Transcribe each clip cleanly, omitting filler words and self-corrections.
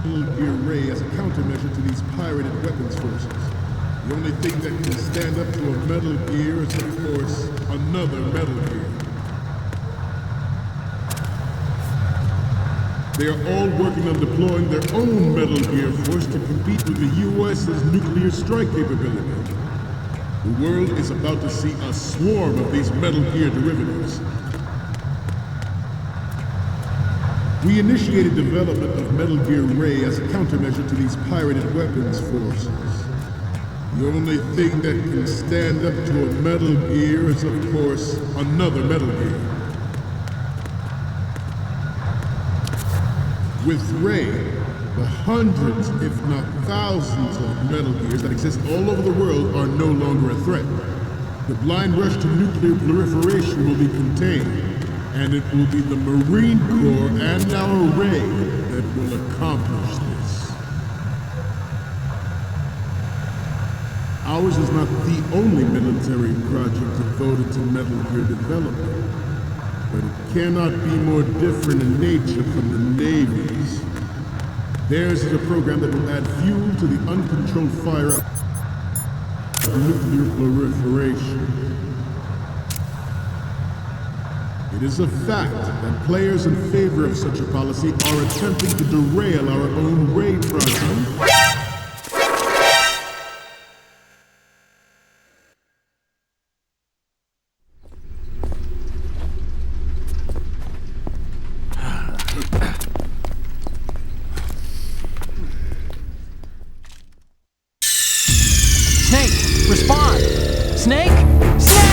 Metal Gear Ray as a countermeasure to these pirated weapons forces. The only thing that can stand up to a Metal Gear is, of course, another Metal Gear. They are all working on deploying their own Metal Gear force to compete with the U.S.'s nuclear strike capability. The world is about to see a swarm of these Metal Gear derivatives. We initiated development of Metal Gear Ray as a countermeasure to these pirated weapons forces. The only thing that can stand up to a Metal Gear is, of course, another Metal Gear. With Ray, the hundreds, if not thousands, of Metal Gears that exist all over the world are no longer a threat. The blind rush to nuclear proliferation will be contained, and it will be the Marine Corps and our Ray that will accomplish this. Ours is not the only military project devoted to Metal Gear development, but it cannot be more different in nature from the Navy's. Theirs is a program that will add fuel to the uncontrolled fire of nuclear proliferation. It is a fact that players in favor of such a policy are attempting to derail our own Ray project. Snake, respond! Snake? Snake!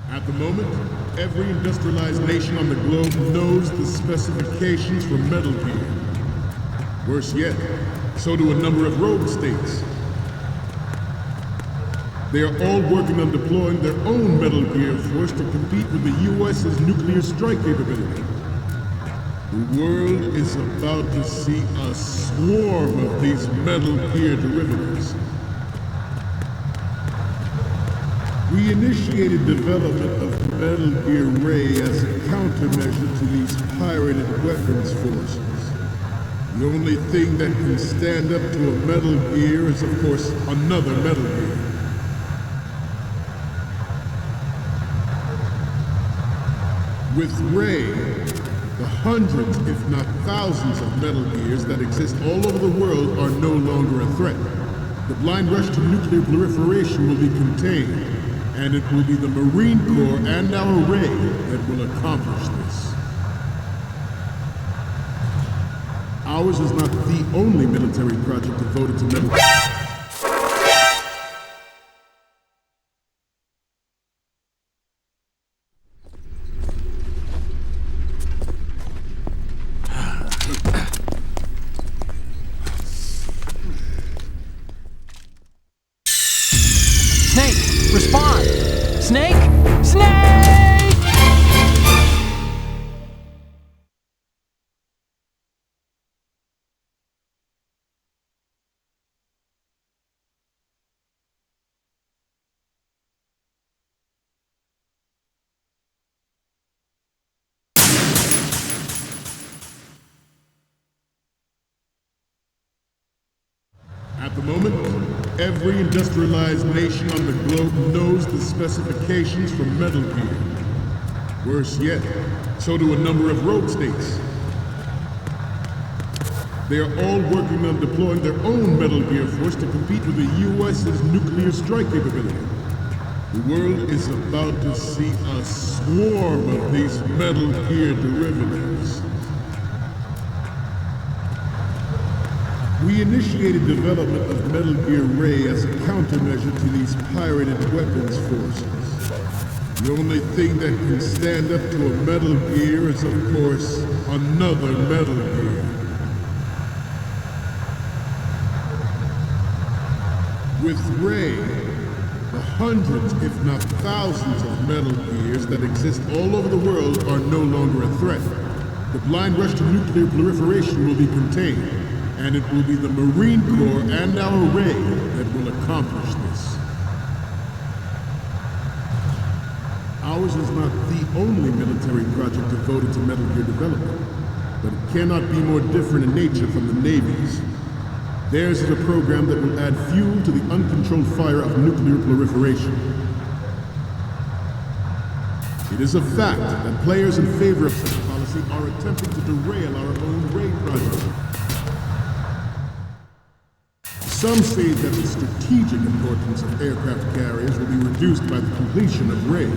At the moment, every industrialized nation on the globe knows the specifications for Metal Gear. Worse yet, so do a number of rogue states. They are all working on deploying their own Metal Gear force to compete with the U.S.'s nuclear strike capability. The world is about to see a swarm of these Metal Gear derivatives. We initiated development of Metal Gear Ray as a countermeasure to these pirated weapons forces. The only thing that can stand up to a Metal Gear is, of course, another Metal Gear. With Ray, the hundreds, if not thousands, of Metal Gears that exist all over the world are no longer a threat. The blind rush to nuclear proliferation will be contained, and it will be the Marine Corps and our Ray that will accomplish this. Ours is not the only military project devoted to Metal Gear. Snake, respond! Snake? Snake! At the moment, every industrialized nation on the globe knows the specifications for Metal Gear. Worse yet, so do a number of rogue states. They are all working on deploying their own Metal Gear force to compete with the U.S.'s nuclear strike capability. The world is about to see a swarm of these Metal Gear derivatives. We initiated development of Metal Gear Ray as a countermeasure to these pirated weapons forces. The only thing that can stand up to a Metal Gear is, of course, another Metal Gear. With Ray, the hundreds, if not thousands, of Metal Gears that exist all over the world are no longer a threat. The blind rush to nuclear proliferation will be contained, and it will be the Marine Corps and our Ray that will accomplish this. Ours is not the only military project devoted to Metal Gear development, but it cannot be more different in nature from the Navy's. Theirs is a program that will add fuel to the uncontrolled fire of nuclear proliferation. It is a fact that players in favor of such a policy are attempting to derail our own Ray project. Some say that the strategic importance of aircraft carriers will be reduced by the completion of Ray.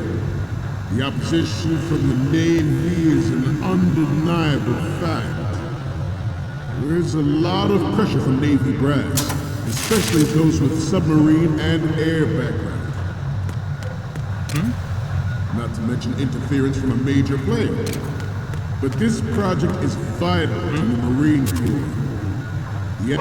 The opposition from the Navy is an undeniable fact. There is a lot of pressure from Navy brass, especially those with submarine and air background. Not to mention interference from a major player. But this project is vital to the Marine Corps. Yet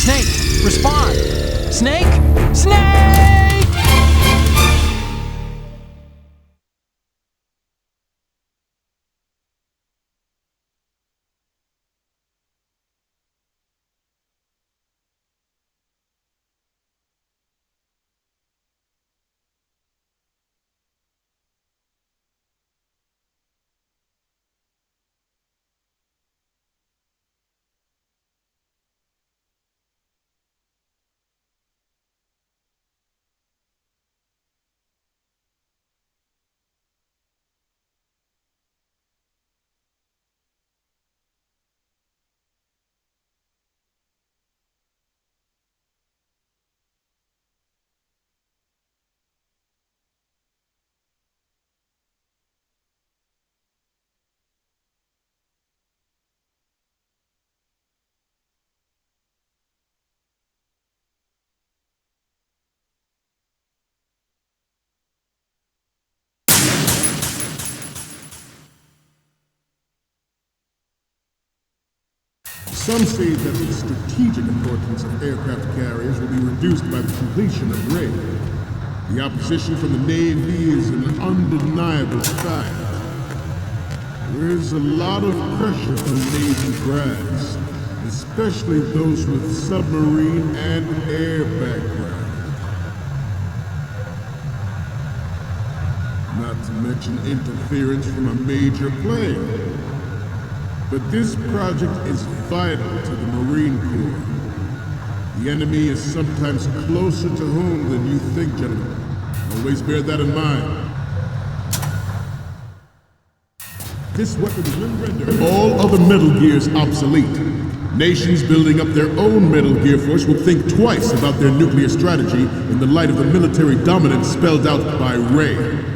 Snake, respond! Snake! Snake! some say that the strategic importance of aircraft carriers will be reduced by the completion of Ray. The opposition from the Navy is an undeniable fact. There is a lot of pressure from Navy brass, especially those with submarine and air background. Not to mention interference from a major player. But this project is vital to the Marine Corps. The enemy is sometimes closer to home than you think, gentlemen. Always bear that in mind. This weapon will render all other Metal Gears obsolete. Nations building up their own Metal Gear force will think twice about their nuclear strategy in the light of the military dominance spelled out by Ray.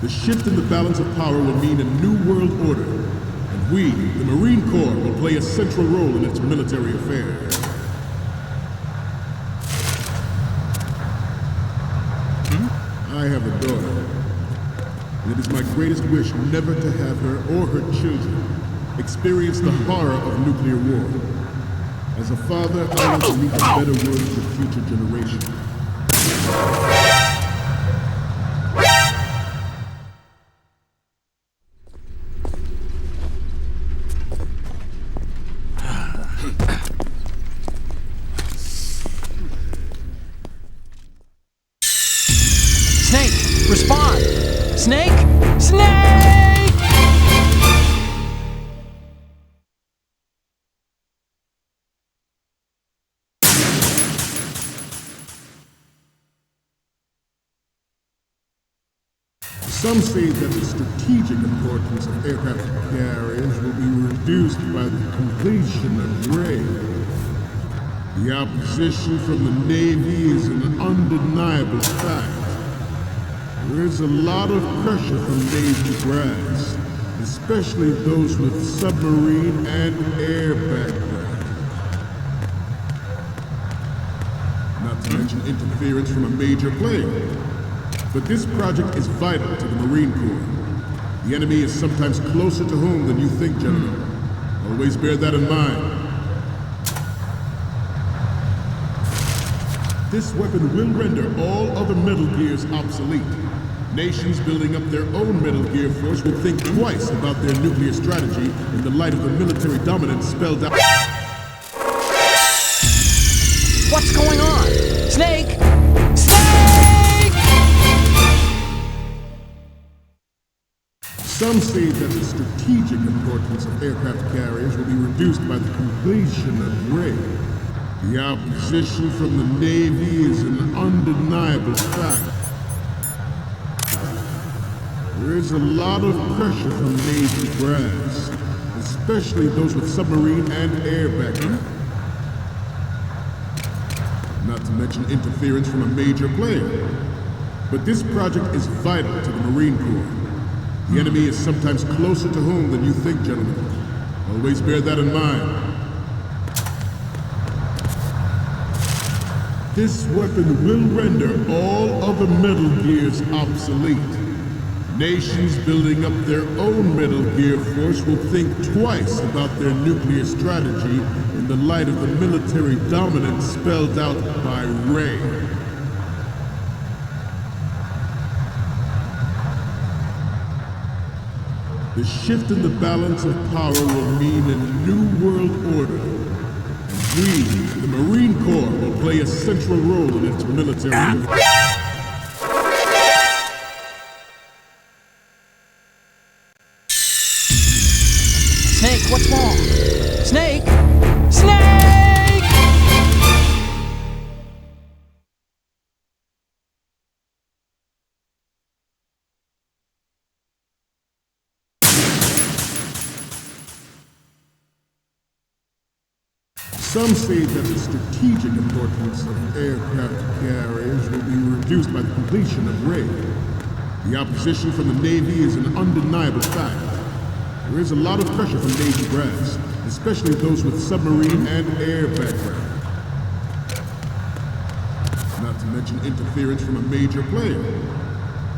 The shift in the balance of power will mean a new world order, and we, the Marine Corps, will play a central role in its military affairs. I have a daughter, and it is my greatest wish never to have her or her children experience the horror of nuclear war. As a father, I want to leave a better world for future generations. Snake, respond! Snake! Snake! Some say that the strategic importance of aircraft carriers will be reduced by the completion of Ray. The opposition from the Navy is an undeniable fact. There is a lot of pressure from Navy brass, especially those with submarine and air background. Not to mention interference from a major player. But this project is vital to the Marine Corps. The enemy is sometimes closer to home than you think, gentlemen. Always bear that in mind. This weapon will render all other Metal Gears obsolete. Nations building up their own Metal Gear force will think twice about their nuclear strategy in the light of the military dominance spelled out. What's going on? Snake! Snake! Some say that the strategic importance of aircraft carriers will be reduced by the completion of Raid. The opposition from the Navy is an undeniable fact. There is a lot of pressure from Navy brass, especially those with submarine and air backing. Not to mention interference from a major player. But this project is vital to the Marine Corps. The enemy is sometimes closer to home than you think, gentlemen. Always bear that in mind. This weapon will render all other Metal Gears obsolete. Nations building up their own Metal Gear force will think twice about their nuclear strategy in the light of the military dominance spelled out by Ray. The shift in the balance of power will mean a new world order. We, the Marine Corps, will play a central role in its military. Snake, what's wrong? Snake! Snake! Some say that the strategic importance of aircraft carriers will be reduced by the completion of Raid. The opposition from the Navy is an undeniable fact. There is a lot of pressure from Navy brass, especially those with submarine and air background. Not to mention interference from a major player.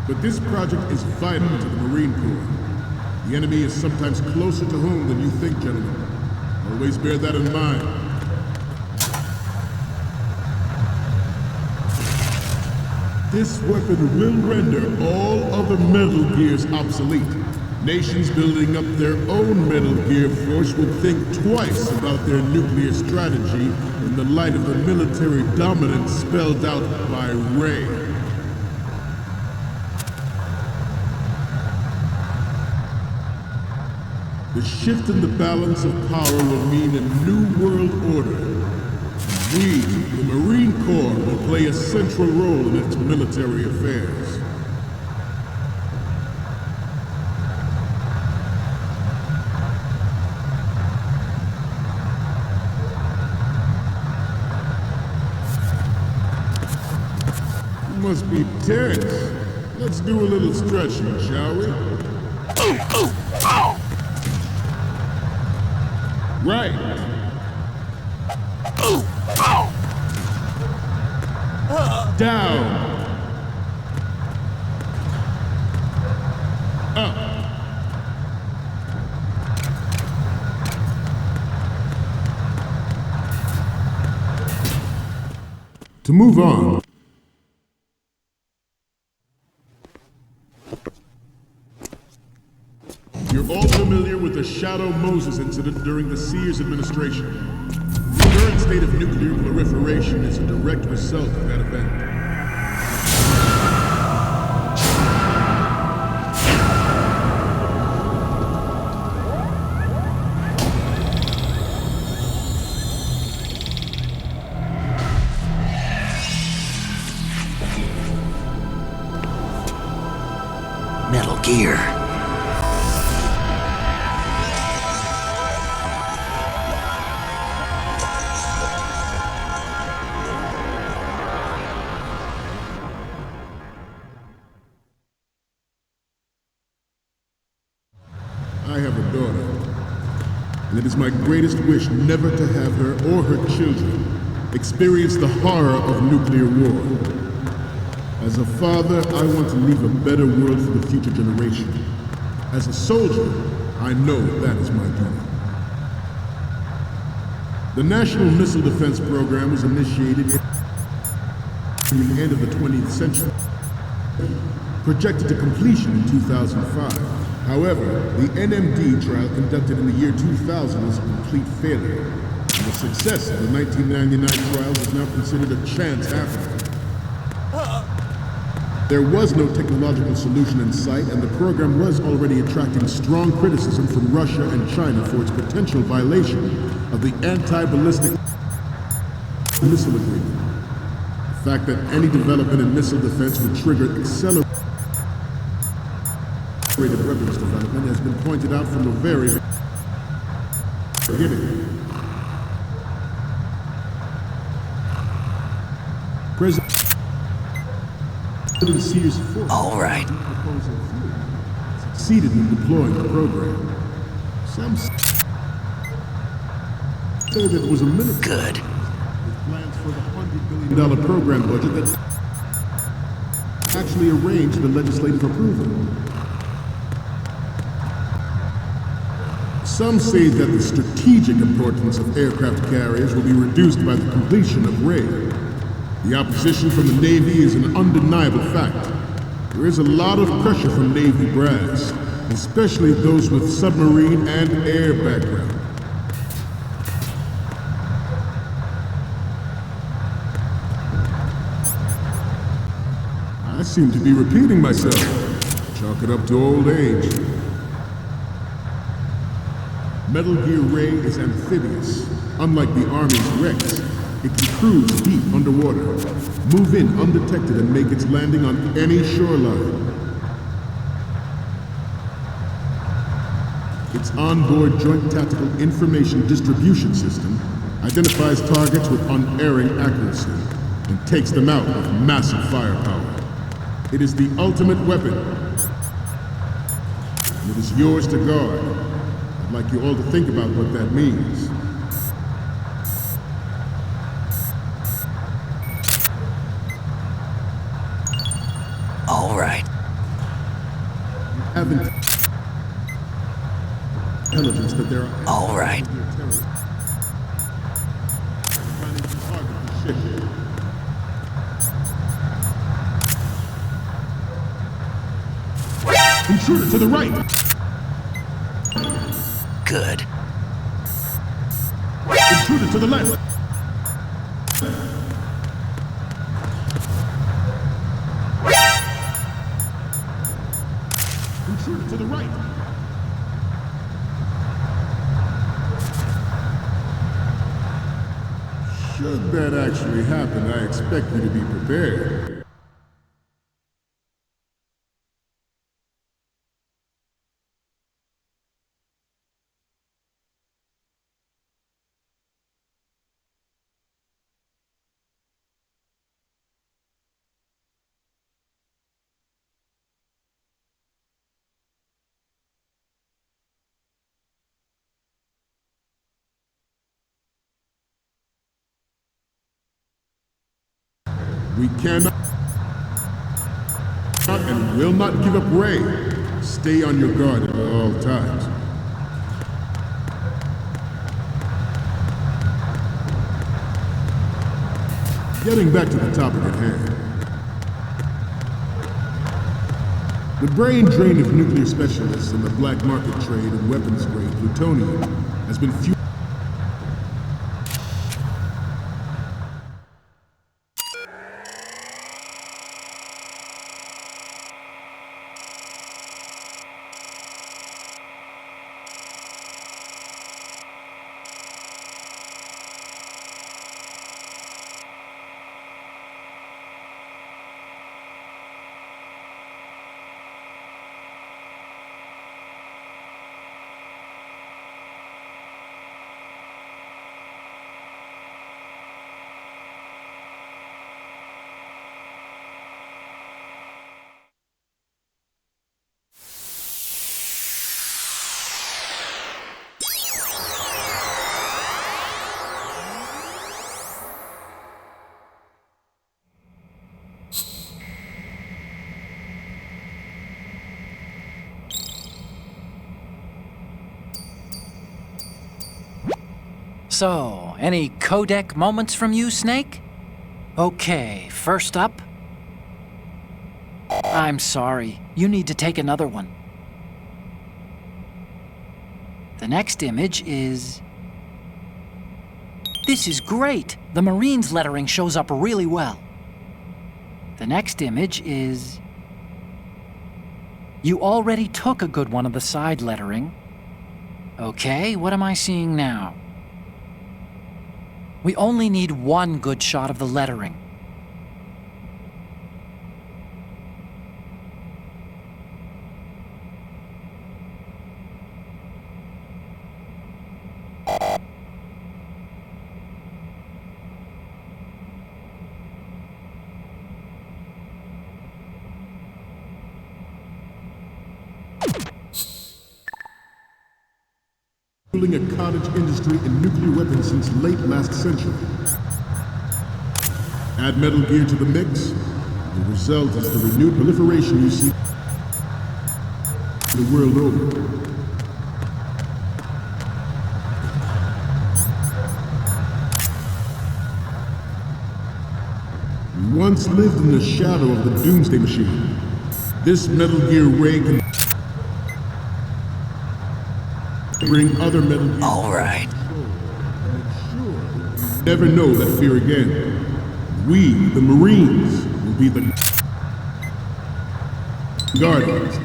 But this project is vital to the Marine Corps. The enemy is sometimes closer to home than you think, gentlemen. Always bear that in mind. This weapon will render all other Metal Gears obsolete. Nations building up their own Metal Gear force will think twice about their nuclear strategy in the light of the military dominance spelled out by Ray. The shift in the balance of power will mean a new world order. We, the Marine Corps, will play a central role in its military affairs. You must be tense. Let's do a little stretching, shall we? Right. Down. Up. To move on. You're all familiar with the Shadow Moses incident during the Sears administration. The current state of nuclear proliferation is a direct result of that event. Metal Gear. I have a daughter, and it is my greatest wish never to have her or her children experience the horror of nuclear war. As a father, I want to leave a better world for the future generation. As a soldier, I know that is my duty. The National Missile Defense Program was initiated in the end of the 20th century, projected to completion in 2005. However, the NMD trial conducted in the year 2000 was a complete failure, and the success of the 1999 trial was now considered a chance happening. There was no technological solution in sight, and the program was already attracting strong criticism from Russia and China for its potential violation of the anti-ballistic missile agreement. The fact that any development in missile defense would trigger accelerated weapons development has been pointed out from the very beginning. President Sears Ford All right. succeeded in deploying the program. Some say that it was a minute Good. with plans for the $100 billion program budget that actually arranged the legislative approval. Some say that the strategic importance of aircraft carriers will be reduced by the completion of Ray. The opposition from the Navy is an undeniable fact. There is a lot of pressure from Navy brass, especially those with submarine and air background. I seem to be repeating myself. Chalk it up to old age. Metal Gear Ray is amphibious. Unlike the Army's Rex, it can cruise deep underwater, move in undetected, and make its landing on any shoreline. Its onboard Joint Tactical Information Distribution System identifies targets with unerring accuracy and takes them out with massive firepower. It is the ultimate weapon, and it is yours to guard. I'd like you all to think about what that means. All right. Have intelligence that there are All right. terrorists planning to target the ship. Intruder to the right! Good. Intruder to the left! Intruder to the right! Should that actually happen, I expect you to be prepared. We cannot and will not give up Ray. Stay on your guard at all times. Getting back to the topic at hand. The brain drain of nuclear specialists in the black market trade in weapons-grade plutonium has been fueled. So, any codec moments from you, Snake? Okay, first up. I'm sorry, you need to take another one. The next image is... This is great! The Marines lettering shows up really well. The next image is... You already took a good one of the side lettering. Okay, what am I seeing now? We only need one good shot of the lettering. Fueling a cottage industry in nuclear weapons since late last century. Add Metal Gear to the mix, the result is the renewed proliferation you see the world over. We once lived in the shadow of the Doomsday Machine. This Metal Gear ray can bring other Metal Gear. All right. Never know that fear again. We, the Marines, will be the guardians.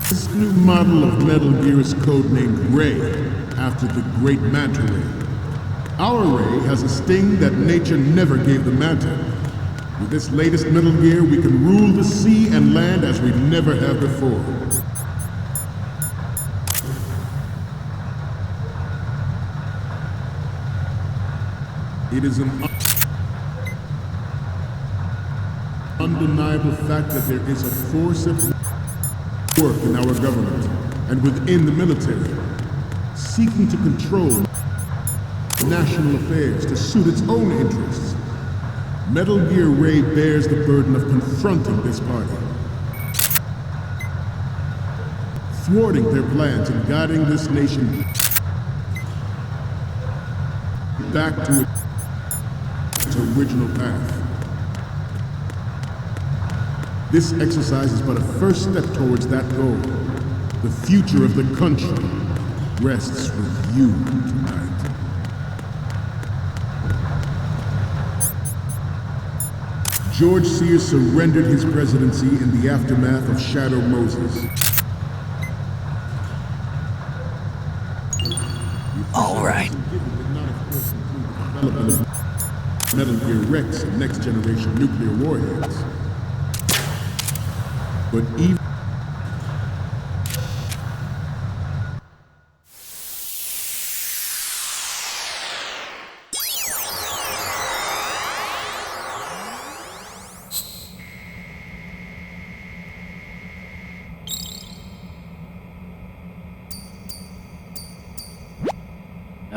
This new model of Metal Gear is codenamed Ray, after the Great Manta Ray. Our Ray has a sting that nature never gave the Manta. With this latest Metal Gear, we can rule the sea and land as we never have before. It is an undeniable fact that there is a force at work in our government and within the military, seeking to control national affairs to suit its own interests. Metal Gear Ray bears the burden of confronting this party, thwarting their plans and guiding this nation back to its original path. This exercise is but a first step towards that goal. The future of the country rests with you tonight. George Sears surrendered his presidency in the aftermath of Shadow Moses. All right. Metal Gear Rex and next generation nuclear warheads. But even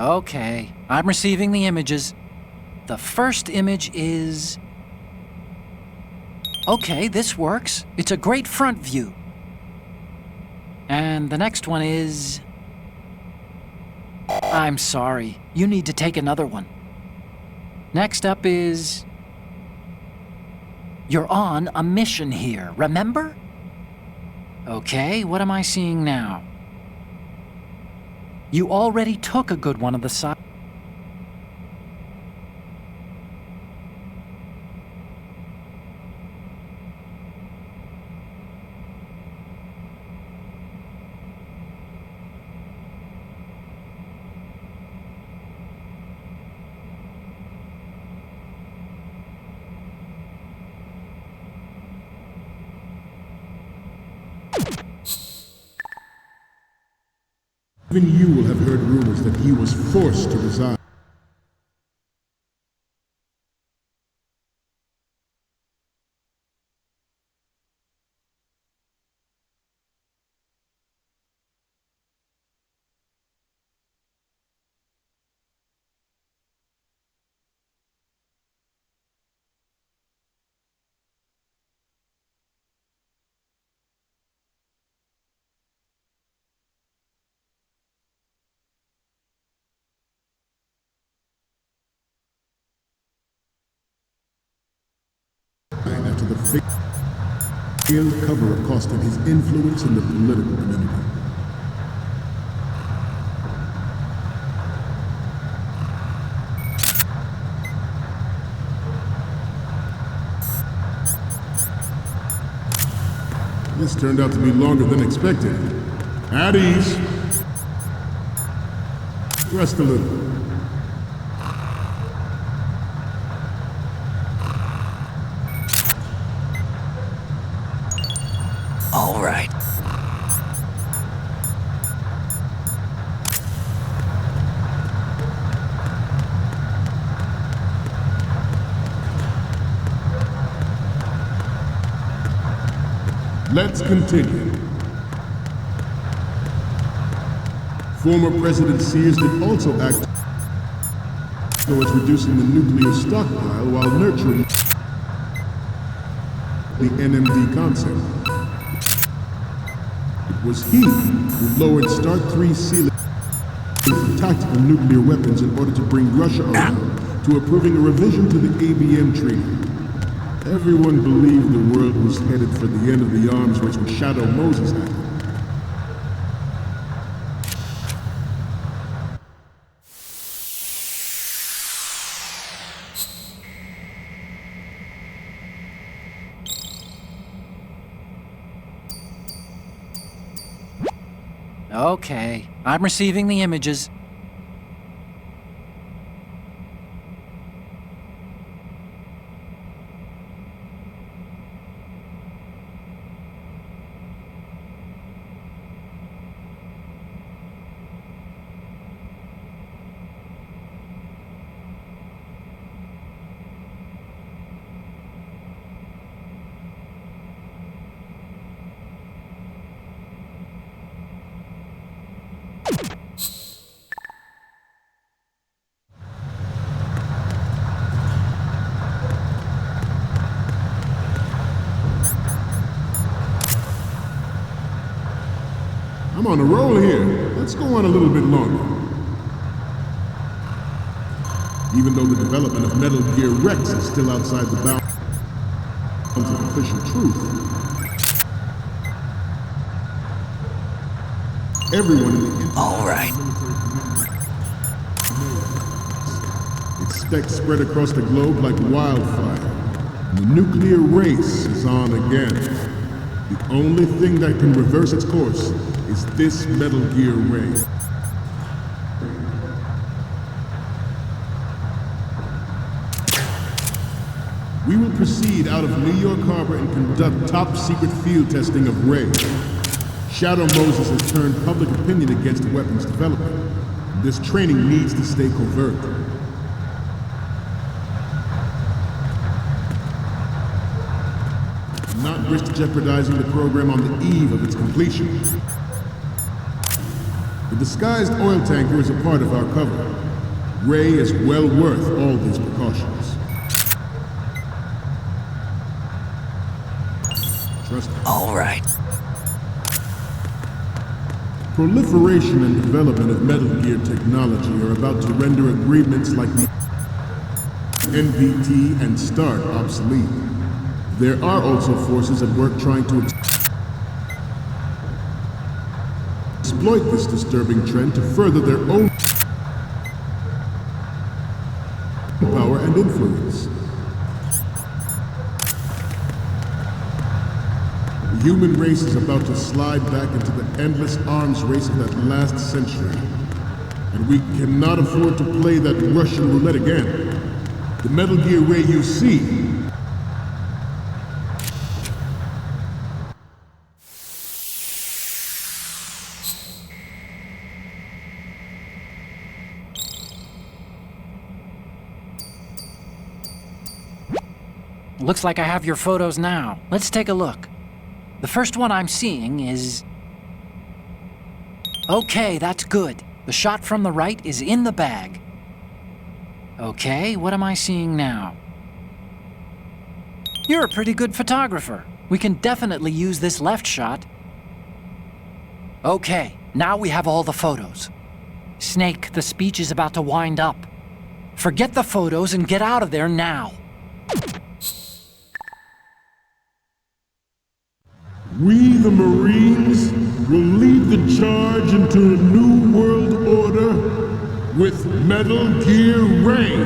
Okay, I'm receiving the images. The first image is... Okay, this works. It's a great front view. And the next one is... I'm sorry, you need to take another one. Next up is... You're on a mission here, remember? Okay, what am I seeing now? You already took a good one of the side. even you will have heard rumors that he was forced to resign. failed cover costing his influence in the political community. This turned out to be longer than expected. At ease. Rest a little. All right. Let's continue. Former President Sears did also act towards reducing the nuclear stockpile while nurturing the NMD concept. It was he who lowered START 3 ceiling for tactical nuclear weapons in order to bring Russia around to approving a revision to the ABM Treaty. Everyone believed the world was headed for the end of the arms race when Shadow Moses happened. Okay, I'm receiving the images. I'm on a roll here. Let's go on a little bit longer. Even though the development of Metal Gear Rex is still outside the bounds of official truth, everyone in the All right. expects spread across the globe like wildfire. The nuclear race is on again. The only thing that can reverse its course is this Metal Gear Ray. We will proceed out of New York Harbor and conduct top-secret field testing of Ray. Shadow Moses has turned public opinion against weapons development. This training needs to stay covert. Not risk jeopardizing the program on the eve of its completion. The disguised oil tanker is a part of our cover. Ray is well worth all these precautions. Trust me. All right. Proliferation and development of Metal Gear technology are about to render agreements like the NPT and START obsolete. There are also forces at work trying to exploit this disturbing trend to further their own power and influence. The human race is about to slide back into the endless arms race of that last century. And we cannot afford to play that Russian roulette again. The Metal Gear Ray you see Looks like I have your photos now. Let's take a look. The first one I'm seeing is... Okay, that's good. The shot from the right is in the bag. Okay, what am I seeing now? You're a pretty good photographer. We can definitely use this left shot. Okay, now we have all the photos. Snake, the speech is about to wind up. Forget the photos and get out of there now. We, the Marines, will lead the charge into a new world order with Metal Gear Ray.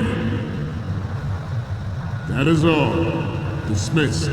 That is all. Dismissed.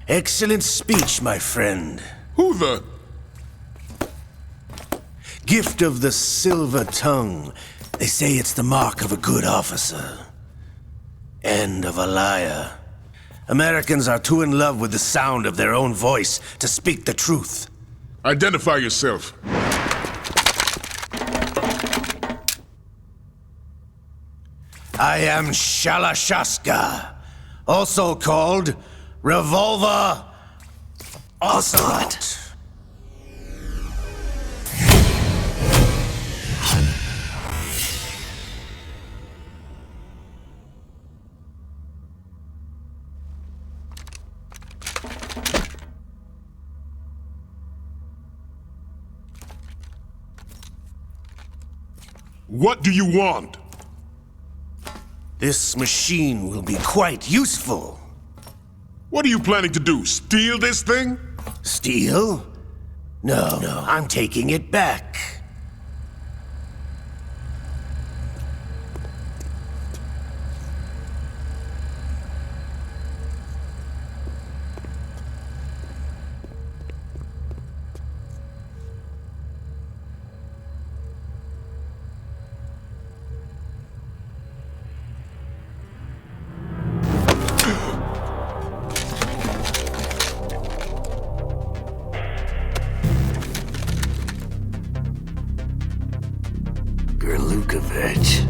Excellent speech, my friend. Who the... Gift of the silver tongue. They say it's the mark of a good officer. And of a liar. Americans are too in love with the sound of their own voice to speak the truth. Identify yourself. I am Shalashaska, also called Revolver Ocelot. What do you want? This machine will be quite useful. What are you planning to do? Steal this thing? Steal? No, I'm taking it back. Gerlukovich.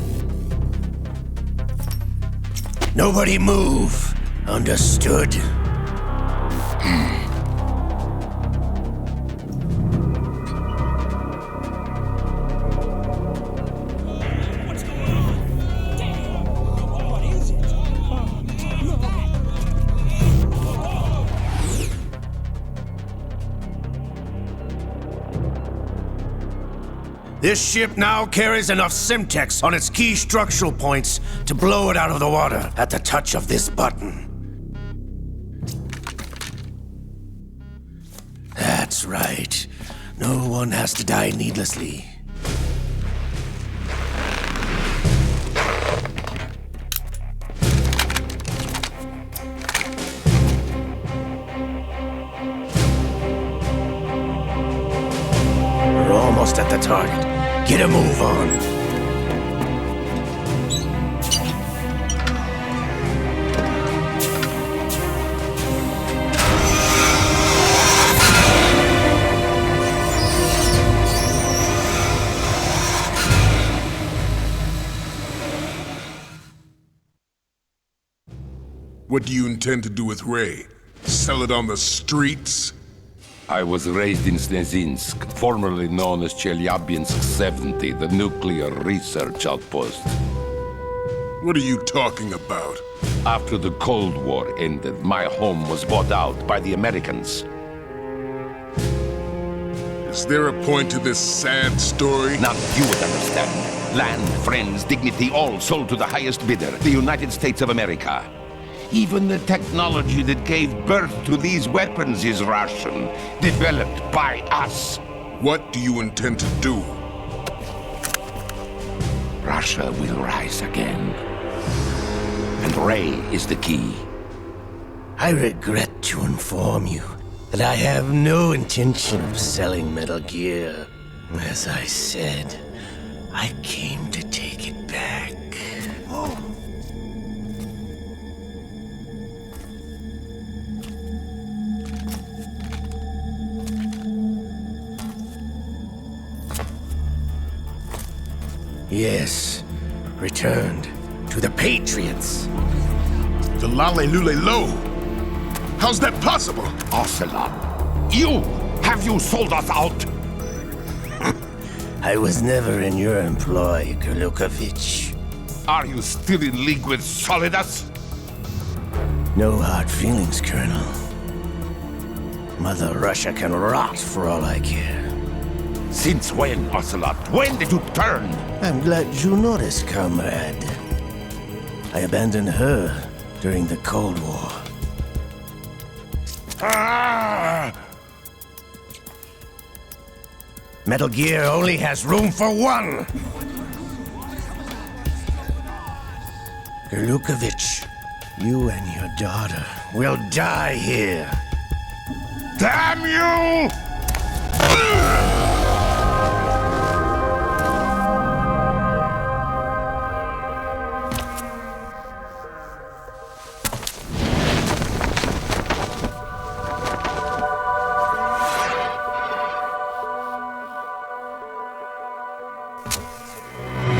Nobody move. Understood? This ship now carries enough Simtex on its key structural points to blow it out of the water at the touch of this button. That's right. No one has to die needlessly. We're almost at the target. Get a move on. What do you intend to do with Ray? Sell it on the streets? I was raised in Snezinsk, formerly known as Chelyabinsk 70, the nuclear research outpost. What are you talking about? After the Cold War ended, my home was bought out by the Americans. Is there a point to this sad story? Now you would understand. Land, friends, dignity, all sold to the highest bidder, the United States of America. Even the technology that gave birth to these weapons is Russian, developed by us. What do you intend to do? Russia will rise again. And Ray is the key. I regret to inform you that I have no intention of selling Metal Gear. As I said, I came to take it back. Yes, returned to the Patriots. The Lale Lule Lo? How's that possible? Ocelot, You! Have you sold us out? I was never in your employ, Gurlukovich. Are you still in league with Solidus? No hard feelings, Colonel. Mother Russia can rot for all I care. Since when, Ocelot? When did you turn? I'm glad you noticed, comrade. I abandoned her during the Cold War. Ah! Metal Gear only has room for one! Gurlukovich, you and your daughter will die here. Damn you!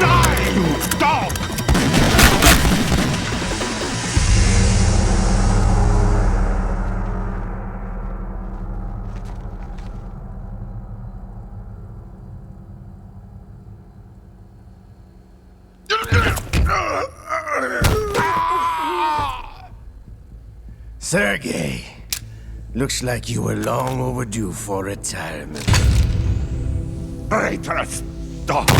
Die, you dog! Sergei, looks like you were long overdue for retirement. Traitorous dog!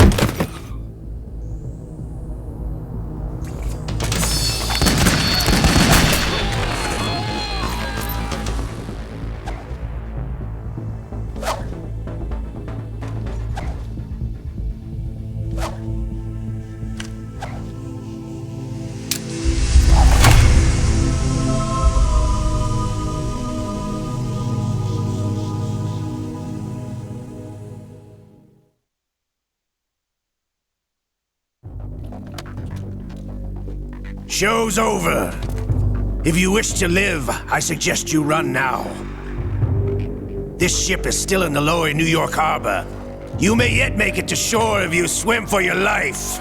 Show's over. If you wish to live, I suggest you run now. This ship is still in the lower New York harbor. You may yet make it to shore if you swim for your life.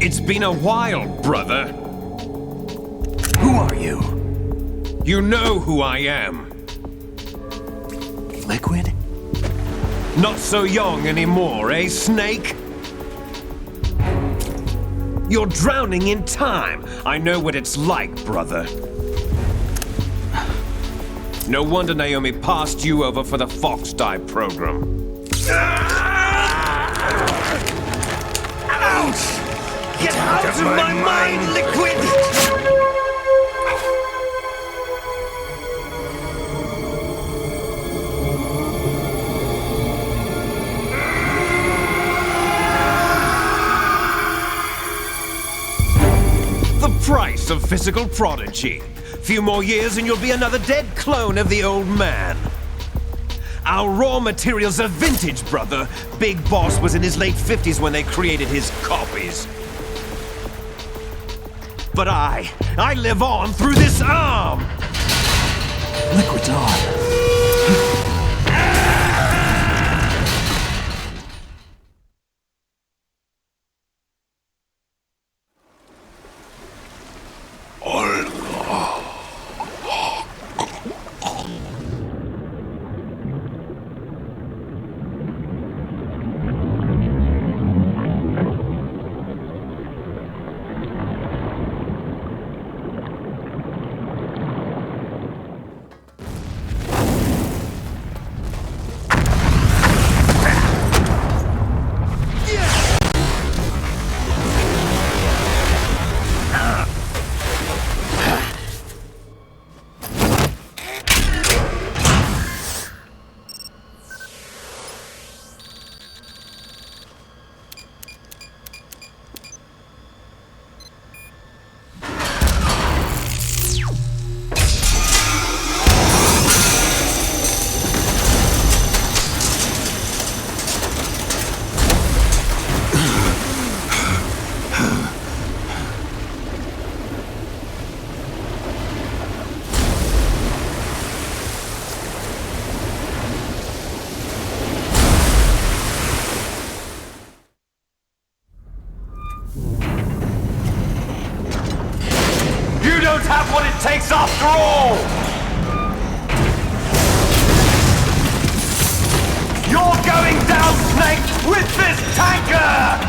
It's been a while, brother. Who are you? You know who I am. Liquid? Not so young anymore, eh, Snake? You're drowning in time. I know what it's like, brother. No wonder Naomi passed you over for the Fox Die program. Ouch! Get out of my mind, Liquid! The price of physical prodigy. Few more years and you'll be another dead clone of the old man. Our raw materials are vintage, brother. Big Boss was in his late 50s when they created his copies. But I live on through this arm! Liquid's on. don't have what it takes after all! You're going down, Snake, with this tanker!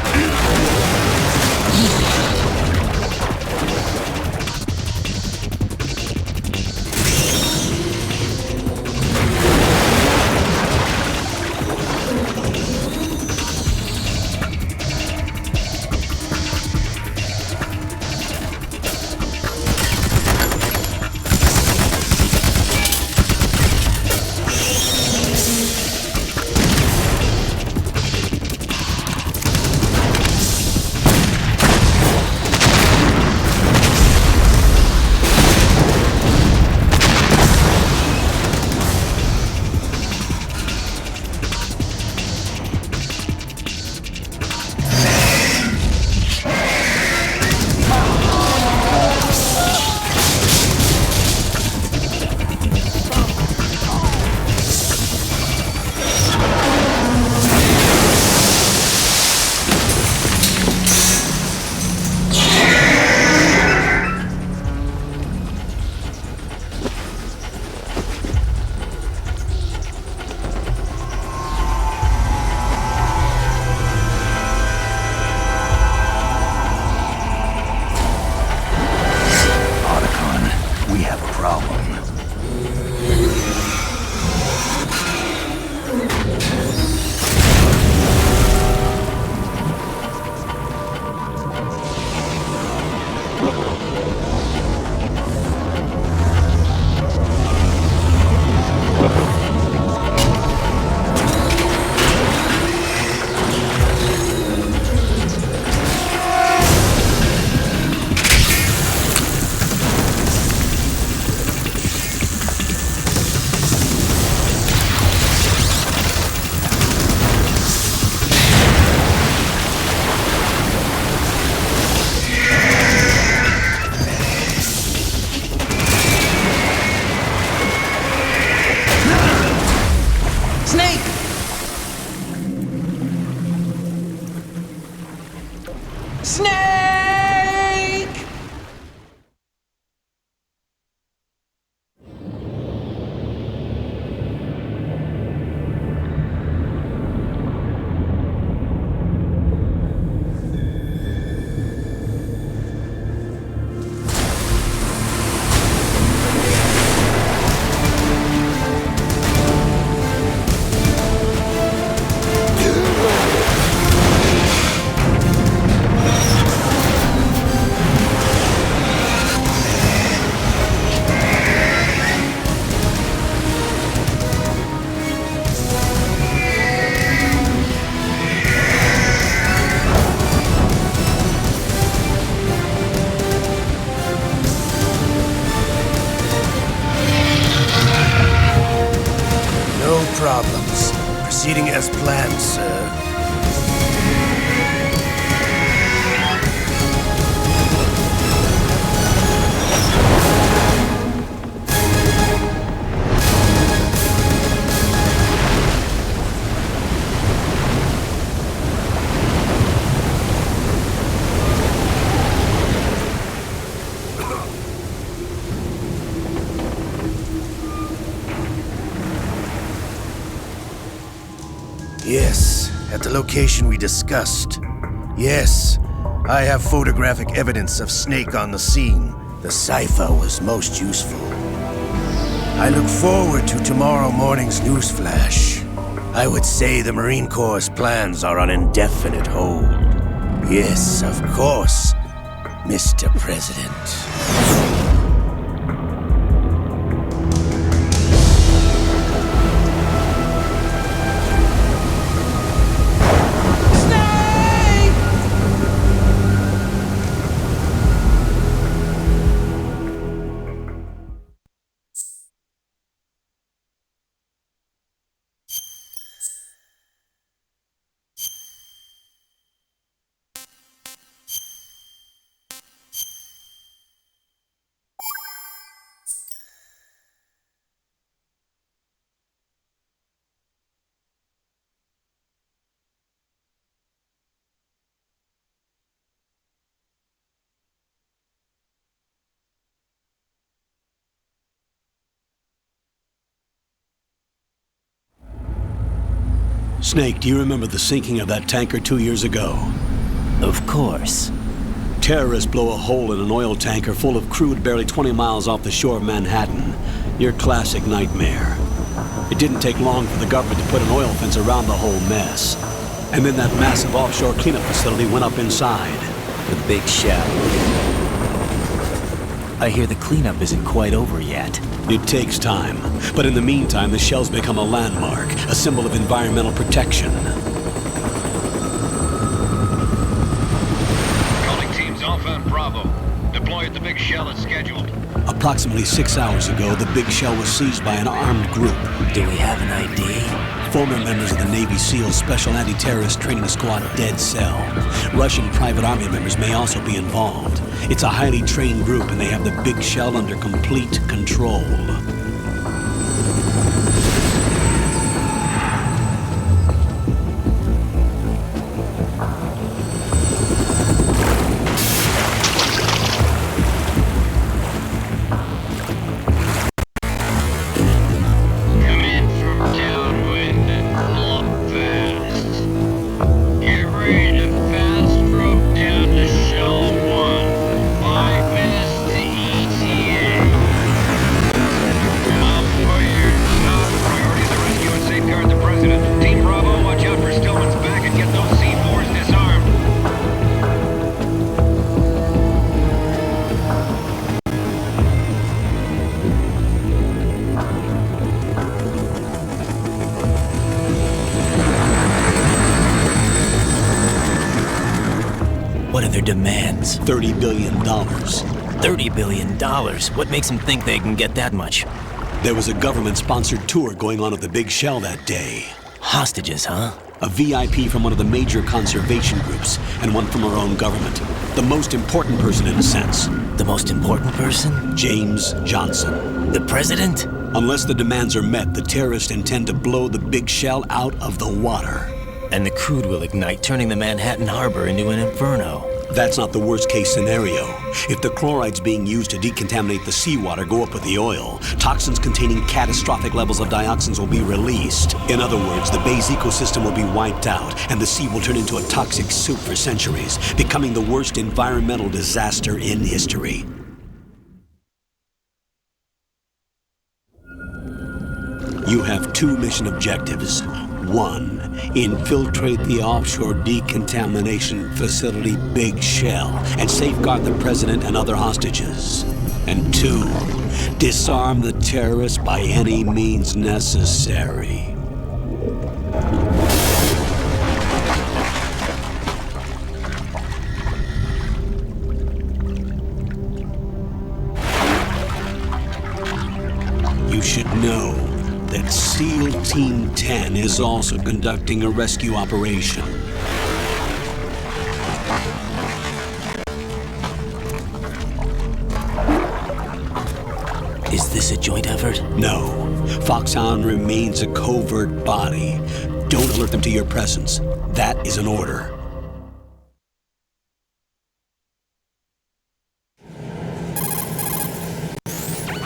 We have a problem. Snake! Snake! No problems. Proceeding as planned, sir. Yes, at the location we discussed. Yes, I have photographic evidence of Snake on the scene. The cipher was most useful. I look forward to tomorrow morning's newsflash. I would say the Marine Corps' plans are on indefinite hold. Yes, of course, Mr. President. Snake, do you remember the sinking of that tanker 2 years ago? Of course. Terrorists blow a hole in an oil tanker full of crude barely 20 miles off the shore of Manhattan. Your classic nightmare. It didn't take long for the government to put an oil fence around the whole mess. And then that massive offshore cleanup facility went up inside. The Big Shell. I hear the cleanup isn't quite over yet. It takes time, but in the meantime, the shell's become a landmark, a symbol of environmental protection. Calling teams Alpha and Bravo. Deploy at the Big Shell as scheduled. Approximately 6 hours ago, the Big Shell was seized by an armed group. Do we have an ID? Former members of the Navy SEALs Special Anti-Terrorist Training Squad Dead Cell. Russian private army members may also be involved. It's a highly trained group and they have the Big Shell under complete control. What are their demands? $30 billion. $30 billion? What makes them think they can get that much? There was a government-sponsored tour going on at the Big Shell that day. Hostages, huh? A VIP from one of the major conservation groups, and one from our own government. The most important person in a sense. The most important person? James Johnson. The president? Unless the demands are met, the terrorists intend to blow the Big Shell out of the water. And the crude will ignite, turning the Manhattan Harbor into an inferno. That's not the worst-case scenario. If the chlorides being used to decontaminate the seawater go up with the oil, toxins containing catastrophic levels of dioxins will be released. In other words, the bay's ecosystem will be wiped out, and the sea will turn into a toxic soup for centuries, becoming the worst environmental disaster in history. You have 2 mission objectives. 1, infiltrate the offshore decontamination facility Big Shell and safeguard the president and other hostages. And 2, disarm the terrorists by any means necessary. You should know that SEAL Team 10 is also conducting a rescue operation. Is this a joint effort? No. Foxhound remains a covert body. Don't alert them to your presence. That is an order.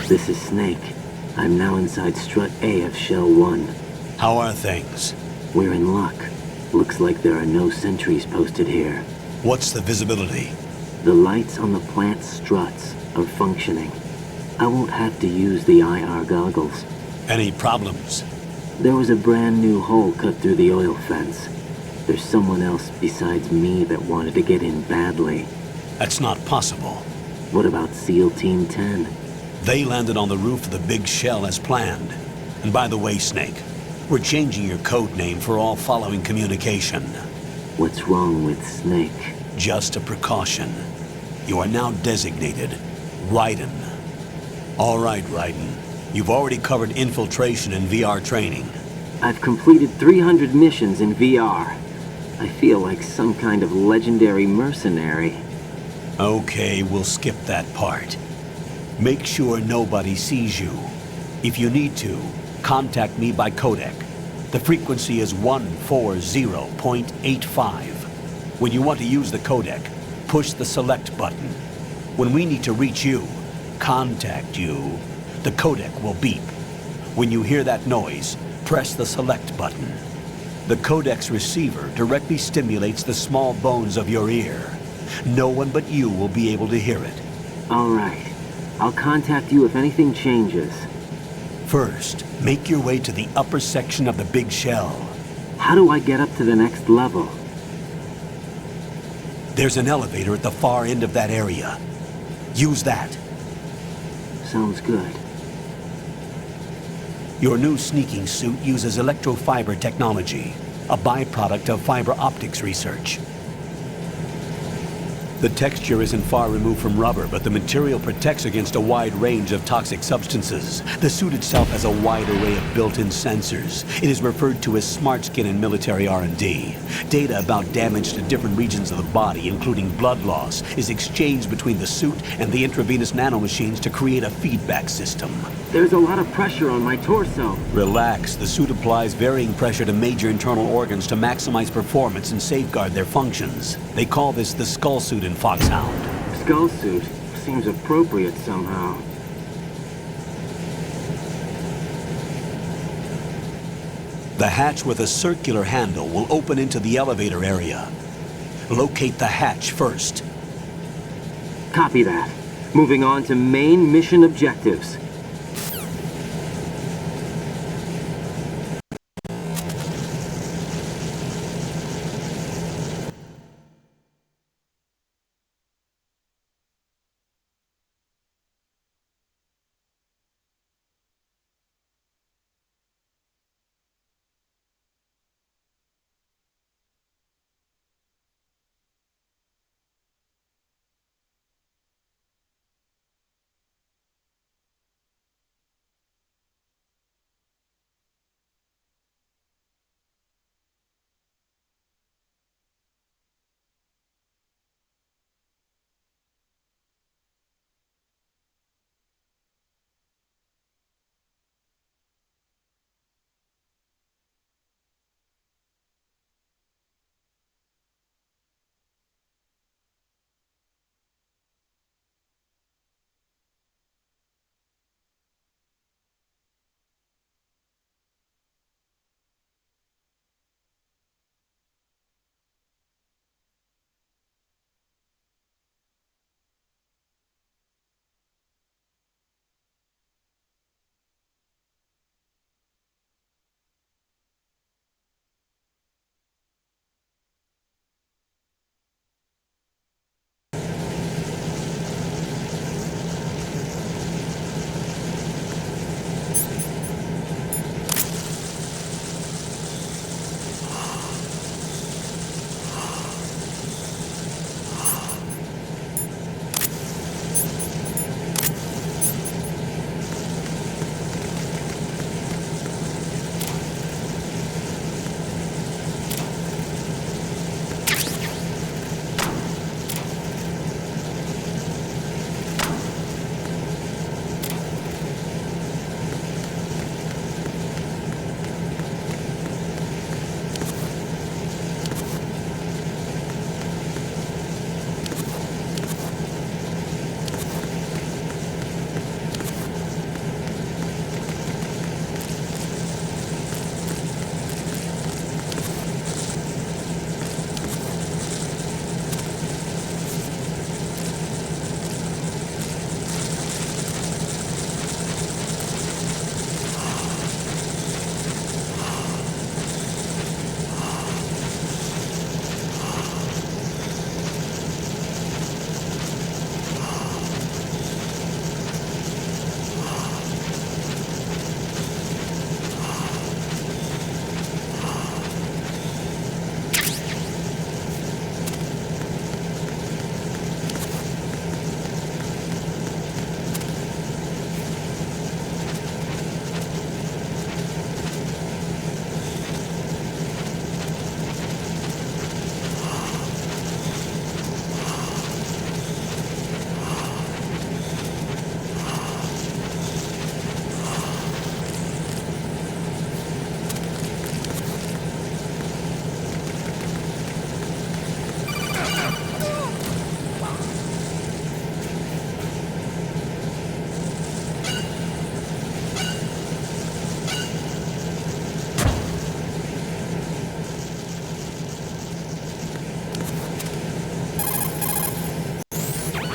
This is Snake. I'm now inside Strut A of Shell 1. How are things? We're in luck. Looks like there are no sentries posted here. What's the visibility? The lights on the plant's struts are functioning. I won't have to use the IR goggles. Any problems? There was a brand new hole cut through the oil fence. There's someone else besides me that wanted to get in badly. That's not possible. What about SEAL Team 10? They landed on the roof of the Big Shell as planned. And by the way, Snake, we're changing your code name for all following communication. What's wrong with Snake? Just a precaution. You are now designated Raiden. All right, Raiden. You've already covered infiltration and VR training. I've completed 300 missions in VR. I feel like some kind of legendary mercenary. Okay, we'll skip that part. Make sure nobody sees you. If you need to, contact me by codec. The frequency is 140.85. When you want to use the codec, push the select button. When we need to reach you, contact you, the codec will beep. When you hear that noise, press the select button. The codex receiver directly stimulates the small bones of your ear. No one but you will be able to hear it. All right. I'll contact you if anything changes. First, make your way to the upper section of the big shell. How do I get up to the next level? There's an elevator at the far end of that area. Use that. Sounds good. Your new sneaking suit uses electrofiber technology, a byproduct of fiber optics research. The texture isn't far removed from rubber, but the material protects against a wide range of toxic substances. The suit itself has a wide array of built-in sensors. It is referred to as smart skin in military R&D. Data about damage to different regions of the body, including blood loss, is exchanged between the suit and the intravenous nanomachines to create a feedback system. There's a lot of pressure on my torso. Relax. The suit applies varying pressure to major internal organs to maximize performance and safeguard their functions. They call this the skull suit in Foxhound. Skull suit seems appropriate somehow. The hatch with a circular handle will open into the elevator area. Locate the hatch first. Copy that. Moving on to main mission objectives.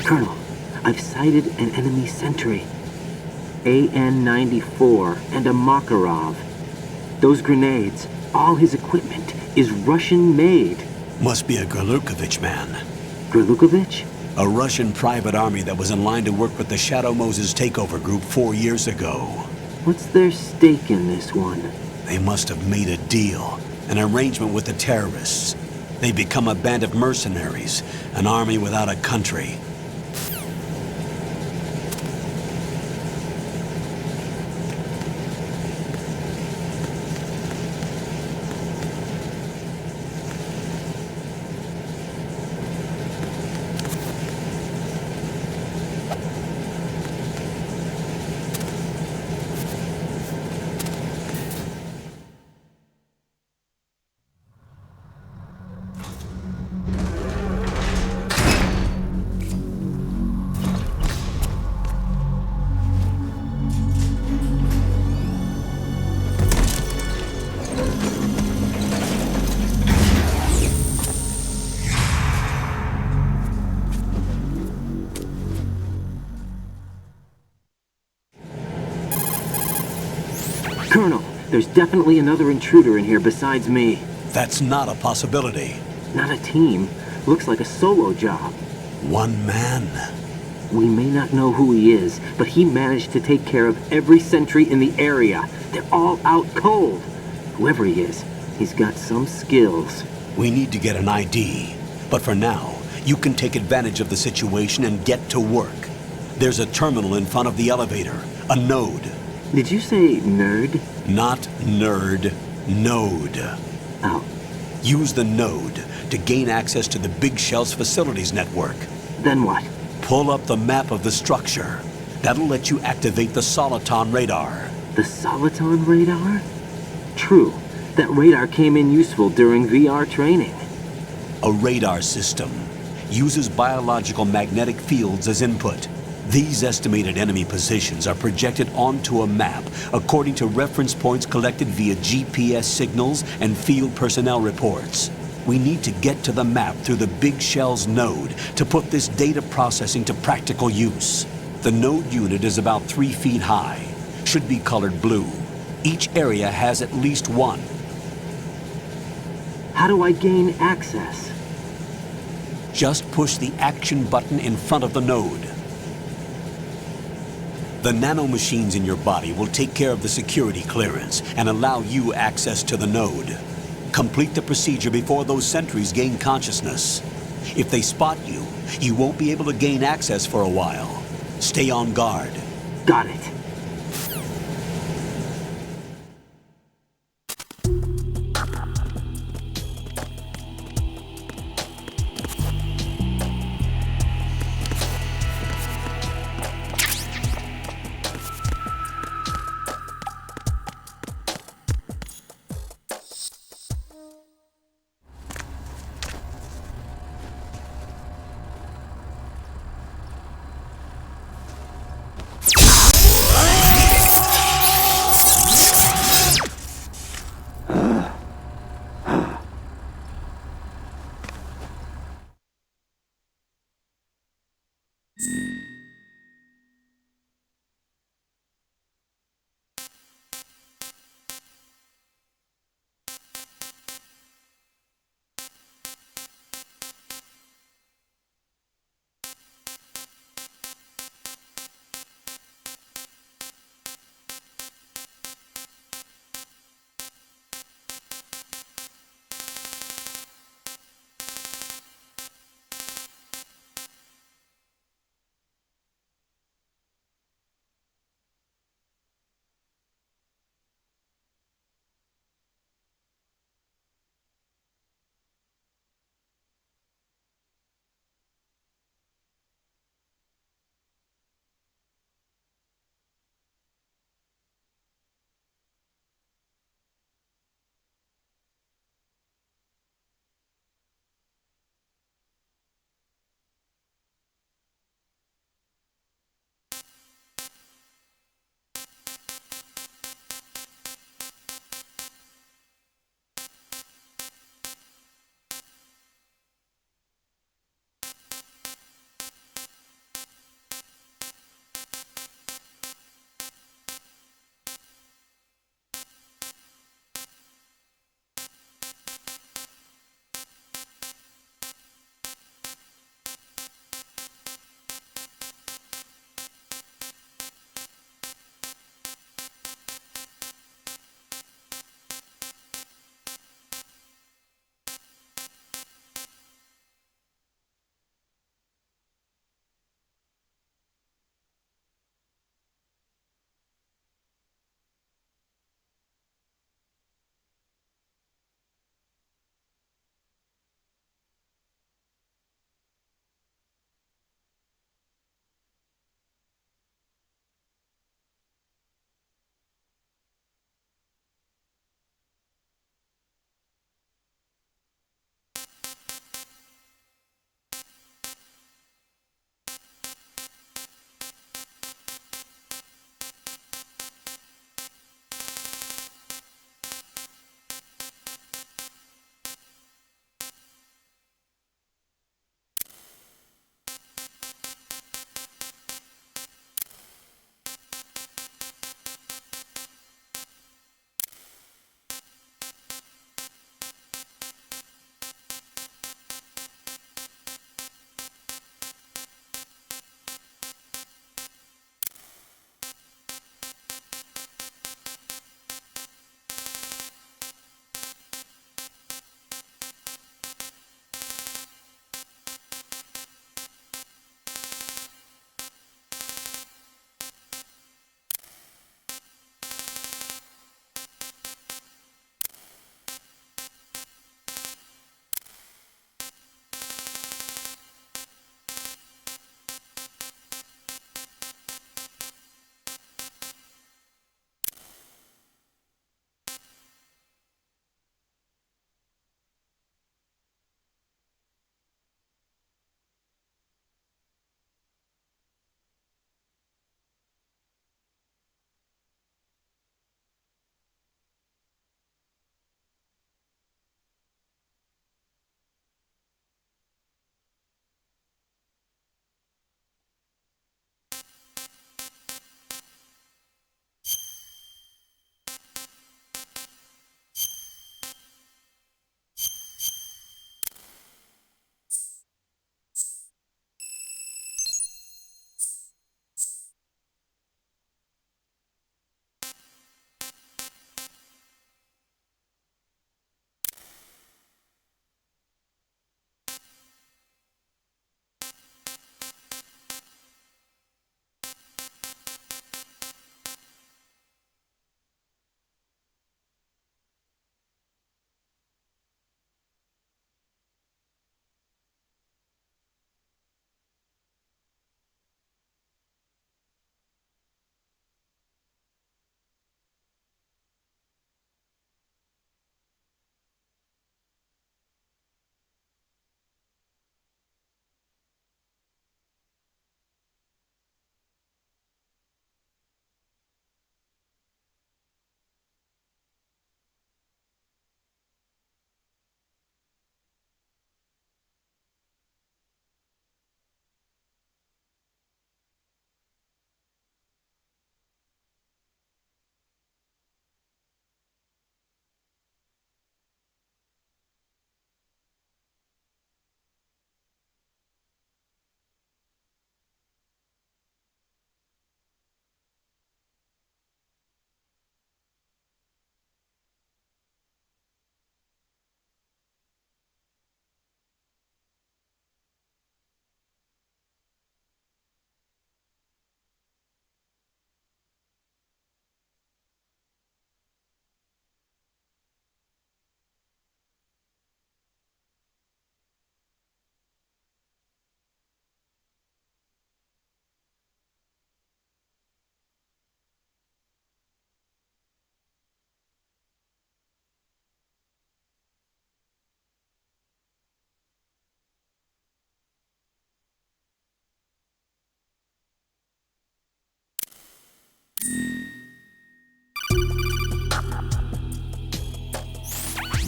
Colonel, I've sighted an enemy sentry. AN-94 and a Makarov. Those grenades, all his equipment, is Russian-made. Must be a Gorlukovich man. Gorlukovich? A Russian private army that was in line to work with the Shadow Moses takeover group 4 years ago. What's their stake in this one? They must have made a deal, an arrangement with the terrorists. They become a band of mercenaries, an army without a country. Colonel, there's definitely another intruder in here besides me. That's not a possibility. Not a team. Looks like a solo job. One man. We may not know who he is, but he managed to take care of every sentry in the area. They're all out cold. Whoever he is, he's got some skills. We need to get an ID. But for now, you can take advantage of the situation and get to work. There's a terminal in front of the elevator. A node. Did you say nerd? Not nerd. Node. Oh. Use the node to gain access to the Big Shell's facilities network. Then what? Pull up the map of the structure. That'll let you activate the Soliton radar. The Soliton radar? True. That radar came in useful during VR training. A radar system uses biological magnetic fields as input. These estimated enemy positions are projected onto a map according to reference points collected via GPS signals and field personnel reports. We need to get to the map through the Big Shell's node to put this data processing to practical use. The node unit is about 3 feet high, should be colored blue. Each area has at least one. How do I gain access? Just push the action button in front of the node. The nanomachines in your body will take care of the security clearance and allow you access to the node. Complete the procedure before those sentries gain consciousness. If they spot you, you won't be able to gain access for a while. Stay on guard. Got it.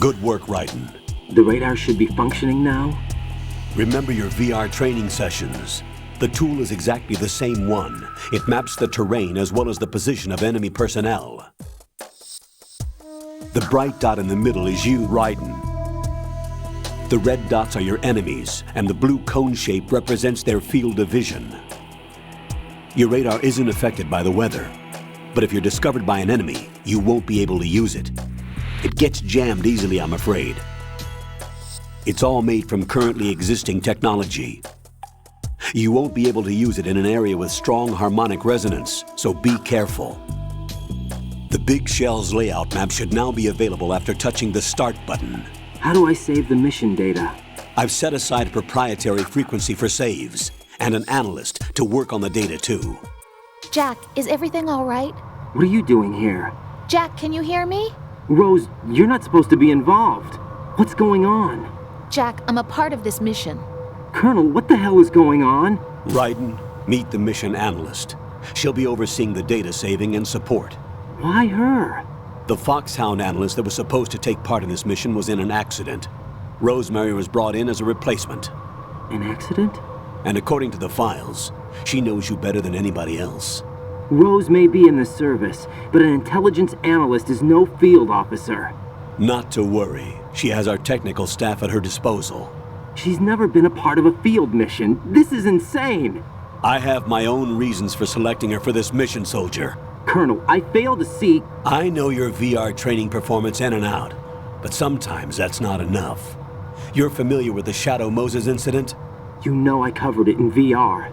Good work, Raiden. The radar should be functioning now? Remember your VR training sessions. The tool is exactly the same one. It maps the terrain as well as the position of enemy personnel. The bright dot in the middle is you, Raiden. The red dots are your enemies, and the blue cone shape represents their field of vision. Your radar isn't affected by the weather, but if you're discovered by an enemy, you won't be able to use it. It gets jammed easily, I'm afraid. It's all made from currently existing technology. You won't be able to use it in an area with strong harmonic resonance, so be careful. The Big Shell's layout map should now be available after touching the Start button. How do I save the mission data? I've set aside a proprietary frequency for saves, and an analyst to work on the data too. Jack, is everything all right? What are you doing here? Jack, can you hear me? Rose, you're not supposed to be involved. What's going on? Jack, I'm a part of this mission. Colonel, what the hell is going on? Raiden, meet the mission analyst. She'll be overseeing the data saving and support. Why her? The Foxhound analyst that was supposed to take part in this mission was in an accident. Rosemary was brought in as a replacement. An accident? And according to the files, she knows you better than anybody else. Rose may be in the service, but an intelligence analyst is no field officer. Not to worry. She has our technical staff at her disposal. She's never been a part of a field mission. This is insane! I have my own reasons for selecting her for this mission, soldier. Colonel, I fail to see... I know your VR training performance in and out, but sometimes that's not enough. You're familiar with the Shadow Moses incident? You know I covered it in VR.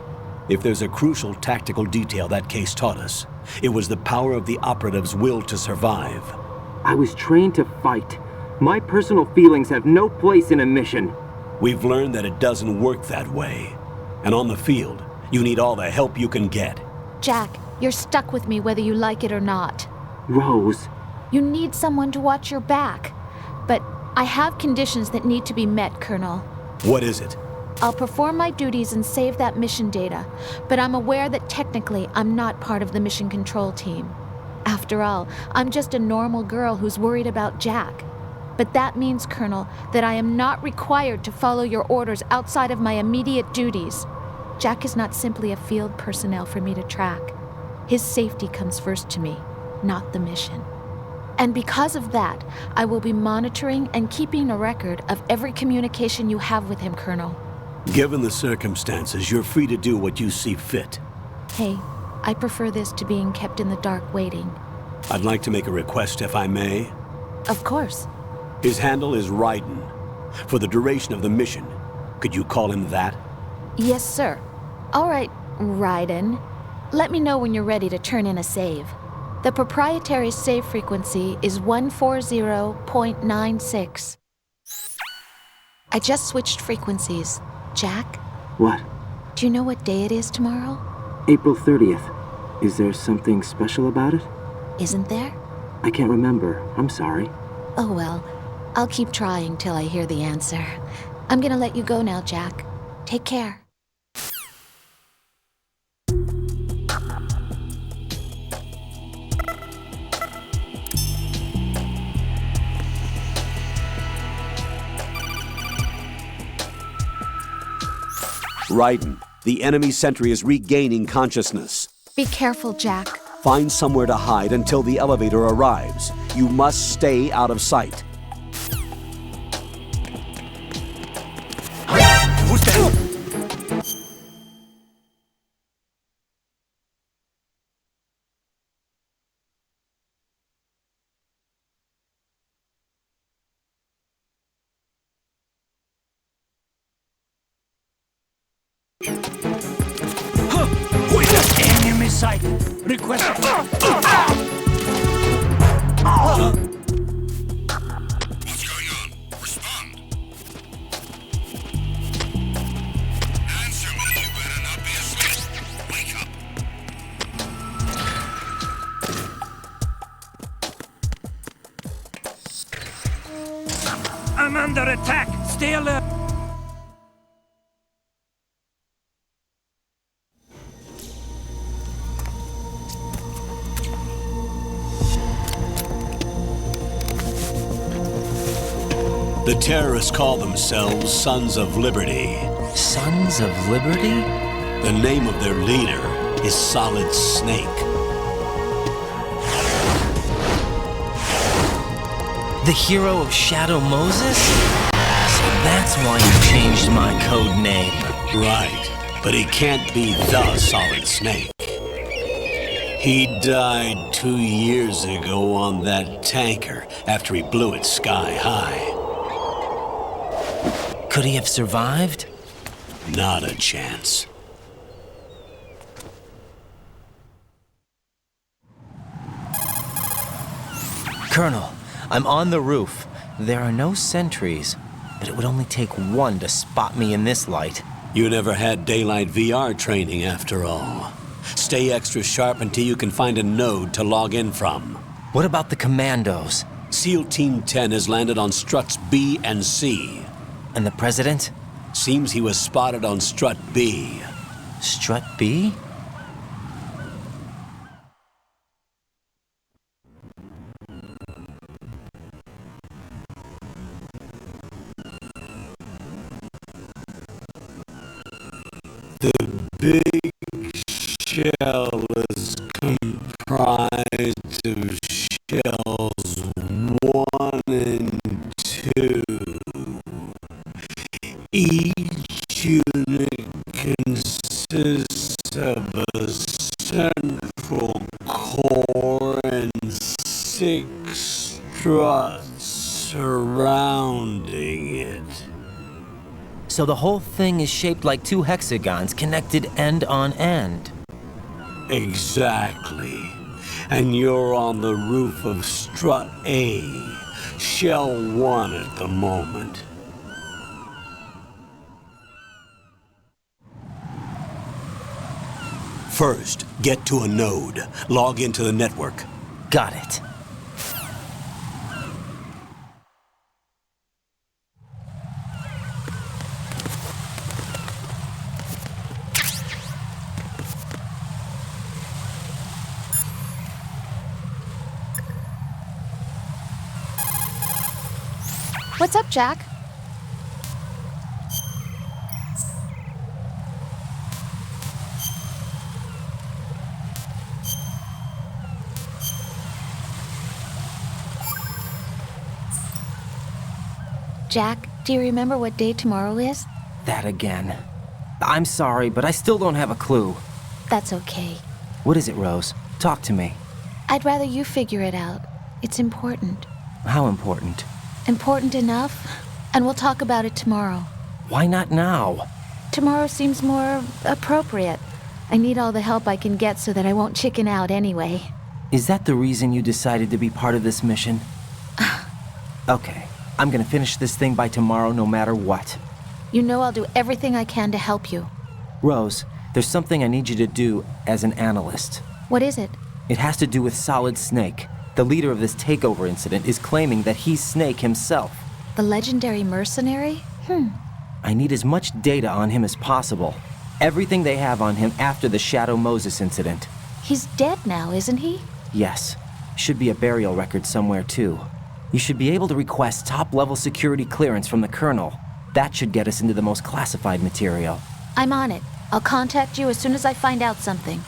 If there's a crucial tactical detail that case taught us, it was the power of the operative's will to survive. I was trained to fight. My personal feelings have no place in a mission. We've learned that it doesn't work that way. And on the field, you need all the help you can get. Jack, you're stuck with me whether you like it or not. Rose. You need someone to watch your back. But I have conditions that need to be met, Colonel. What is it? I'll perform my duties and save that mission data, but I'm aware that technically I'm not part of the mission control team. After all, I'm just a normal girl who's worried about Jack. But that means, Colonel, that I am not required to follow your orders outside of my immediate duties. Jack is not simply a field personnel for me to track. His safety comes first to me, not the mission. And because of that, I will be monitoring and keeping a record of every communication you have with him, Colonel. Given the circumstances, you're free to do what you see fit. Hey, I prefer this to being kept in the dark waiting. I'd like to make a request, if I may. Of course. His handle is Raiden. For the duration of the mission, could you call him that? Yes, sir. All right, Raiden. Let me know when you're ready to turn in a save. The proprietary save frequency is 140.96. I just switched frequencies. Jack? What? Do you know what day it is tomorrow? April 30th. Is there something special about it? Isn't there? I can't remember. I'm sorry. Oh well. I'll keep trying till I hear the answer. I'm gonna let you go now, Jack. Take care. Raiden, the enemy sentry is regaining consciousness. Be careful, Jack. Find somewhere to hide until the elevator arrives. You must stay out of sight. Who's that? Enemy sight. Request. What's going on? Respond. Answer me, you better not be asleep. Wake up. I'm under attack. Stay alert. The terrorists call themselves Sons of Liberty. Sons of Liberty? The name of their leader is Solid Snake. The hero of Shadow Moses? So that's why you changed my code name. Right, but he can't be the Solid Snake. He died 2 years ago on that tanker after he blew it sky high. Could he have survived? Not a chance. Colonel, I'm on the roof. There are no sentries, but it would only take one to spot me in this light. You never had daylight VR training after all. Stay extra sharp until you can find a node to log in from. What about the commandos? SEAL Team 10 has landed on struts B and C. And the president? Seems he was spotted on strut B. Strut B? The big shell is comprised of shells 1 and 2. Each unit consists of a central core and 6 struts surrounding it. So the whole thing is shaped like 2 hexagons connected end on end. Exactly. And you're on the roof of strut A, shell 1 at the moment. First, get to a node. Log into the network. Got it. What's up, Jack? Jack, do you remember what day tomorrow is? That again. I'm sorry, but I still don't have a clue. That's okay. What is it, Rose? Talk to me. I'd rather you figure it out. It's important. How important? Important enough, and we'll talk about it tomorrow. Why not now? Tomorrow seems more appropriate. I need all the help I can get so that I won't chicken out anyway. Is that the reason you decided to be part of this mission? Okay, I'm gonna finish this thing by tomorrow no matter what. You know I'll do everything I can to help you. Rose, there's something I need you to do as an analyst. What is it? It has to do with Solid Snake. The leader of this takeover incident is claiming that he's Snake himself. The legendary mercenary? I need as much data on him as possible. Everything they have on him after the Shadow Moses incident. He's dead now, isn't he? Yes. Should be a burial record somewhere, too. You should be able to request top-level security clearance from the Colonel. That should get us into the most classified material. I'm on it. I'll contact you as soon as I find out something.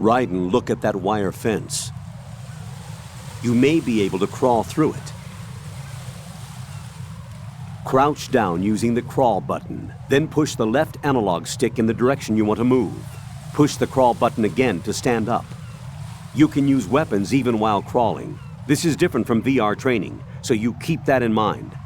Raiden, look at that wire fence. You may be able to crawl through it. Crouch down using the crawl button, then push the left analog stick in the direction you want to move. Push the crawl button again to stand up. You can use weapons even while crawling. This is different from VR training, so you keep that in mind.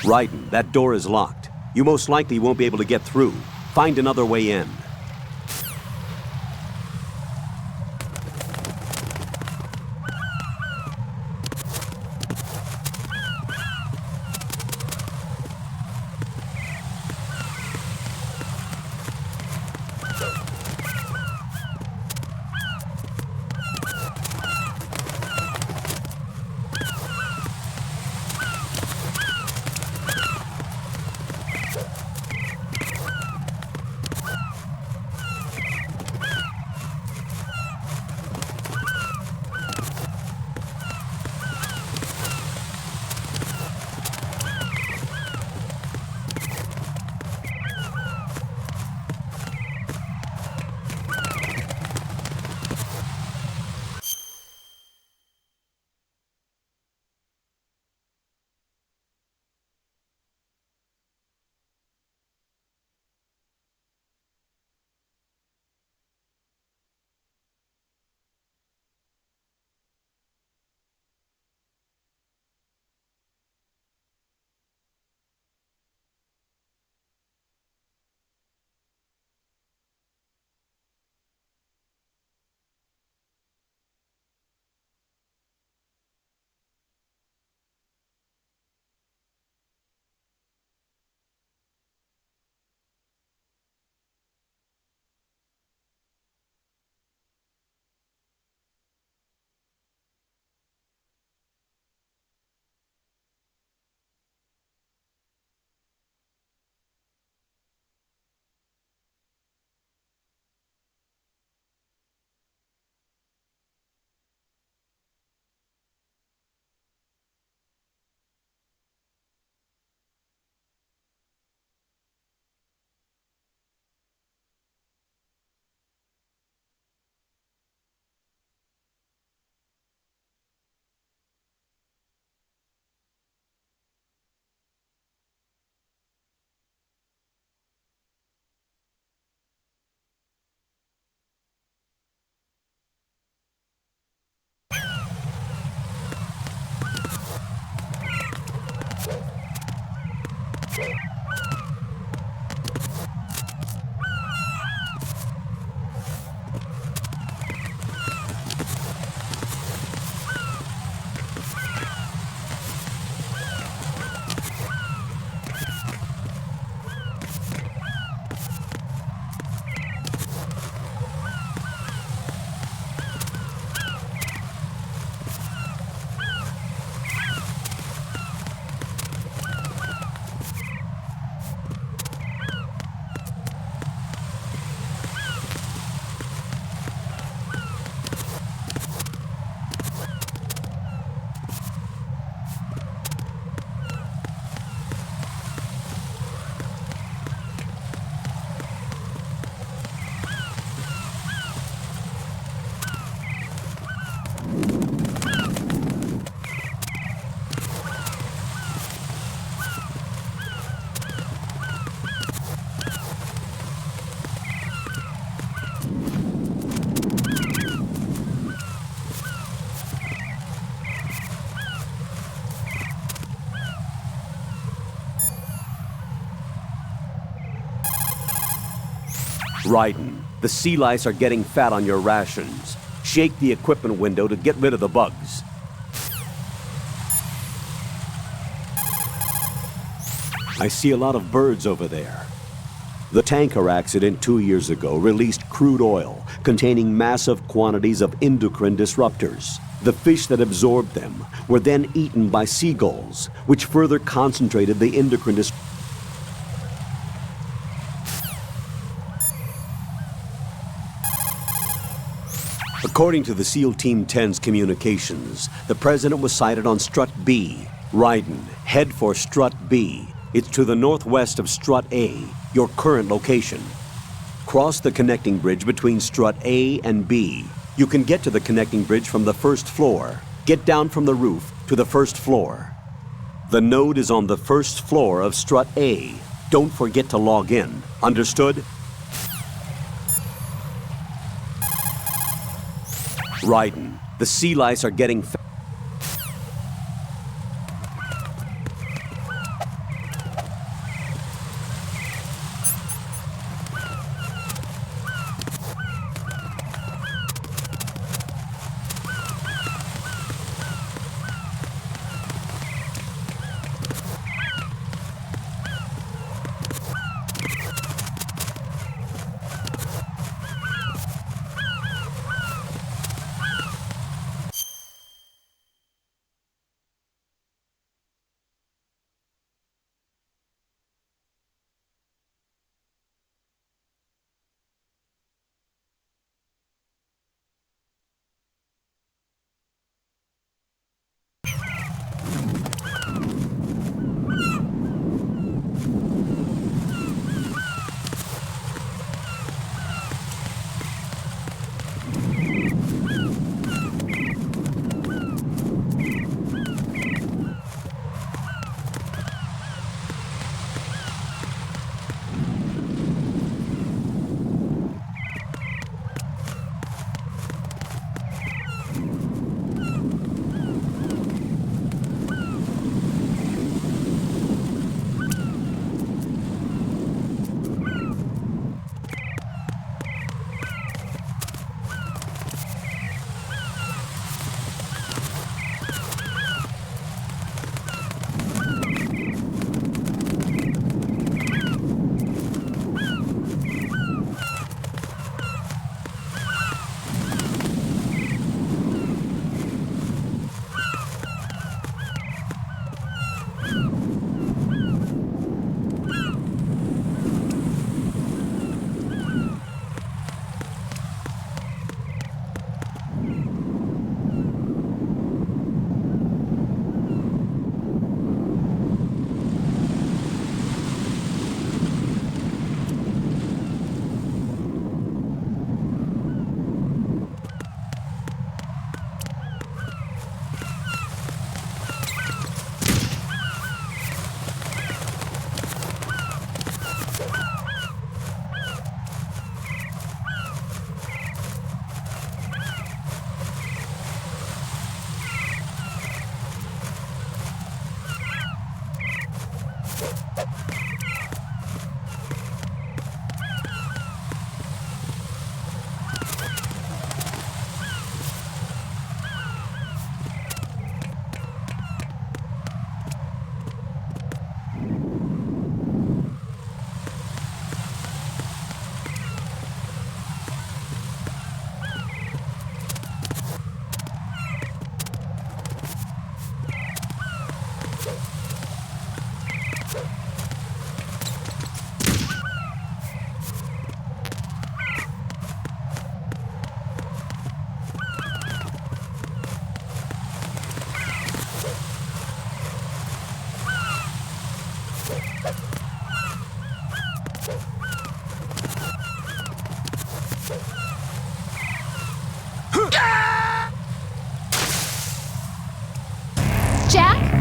Raiden, that door is locked. You most likely won't be able to get through. Find another way in. Raiden, the sea lice are getting fat on your rations. Shake the equipment window to get rid of the bugs. I see a lot of birds over there. The tanker accident 2 years ago released crude oil containing massive quantities of endocrine disruptors. The fish that absorbed them were then eaten by seagulls, which further concentrated the endocrine disruptors. According to the SEAL Team 10's communications, the president was sighted on Strut B. Raiden, head for Strut B. It's to the northwest of Strut A, your current location. Cross the connecting bridge between Strut A and B. You can get to the connecting bridge from the first floor. Get down from the roof to the first floor. The node is on the first floor of Strut A. Don't forget to log in. Understood? Raiden, the sea lice are getting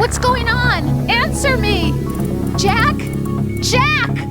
What's going on? Answer me! Jack? Jack!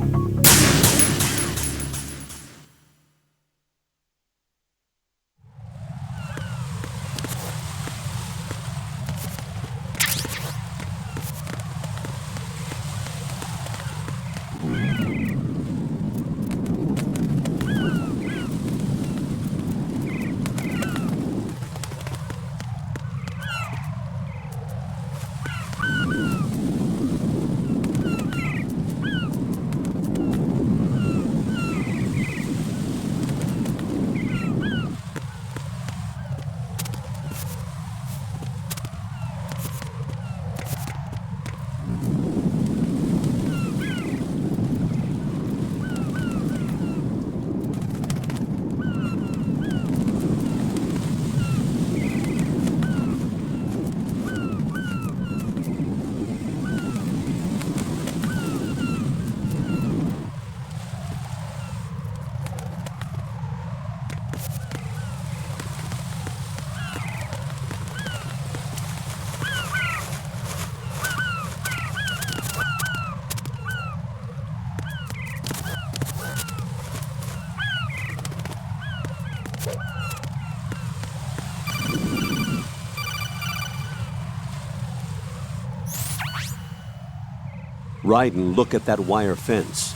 Raiden, look at that wire fence.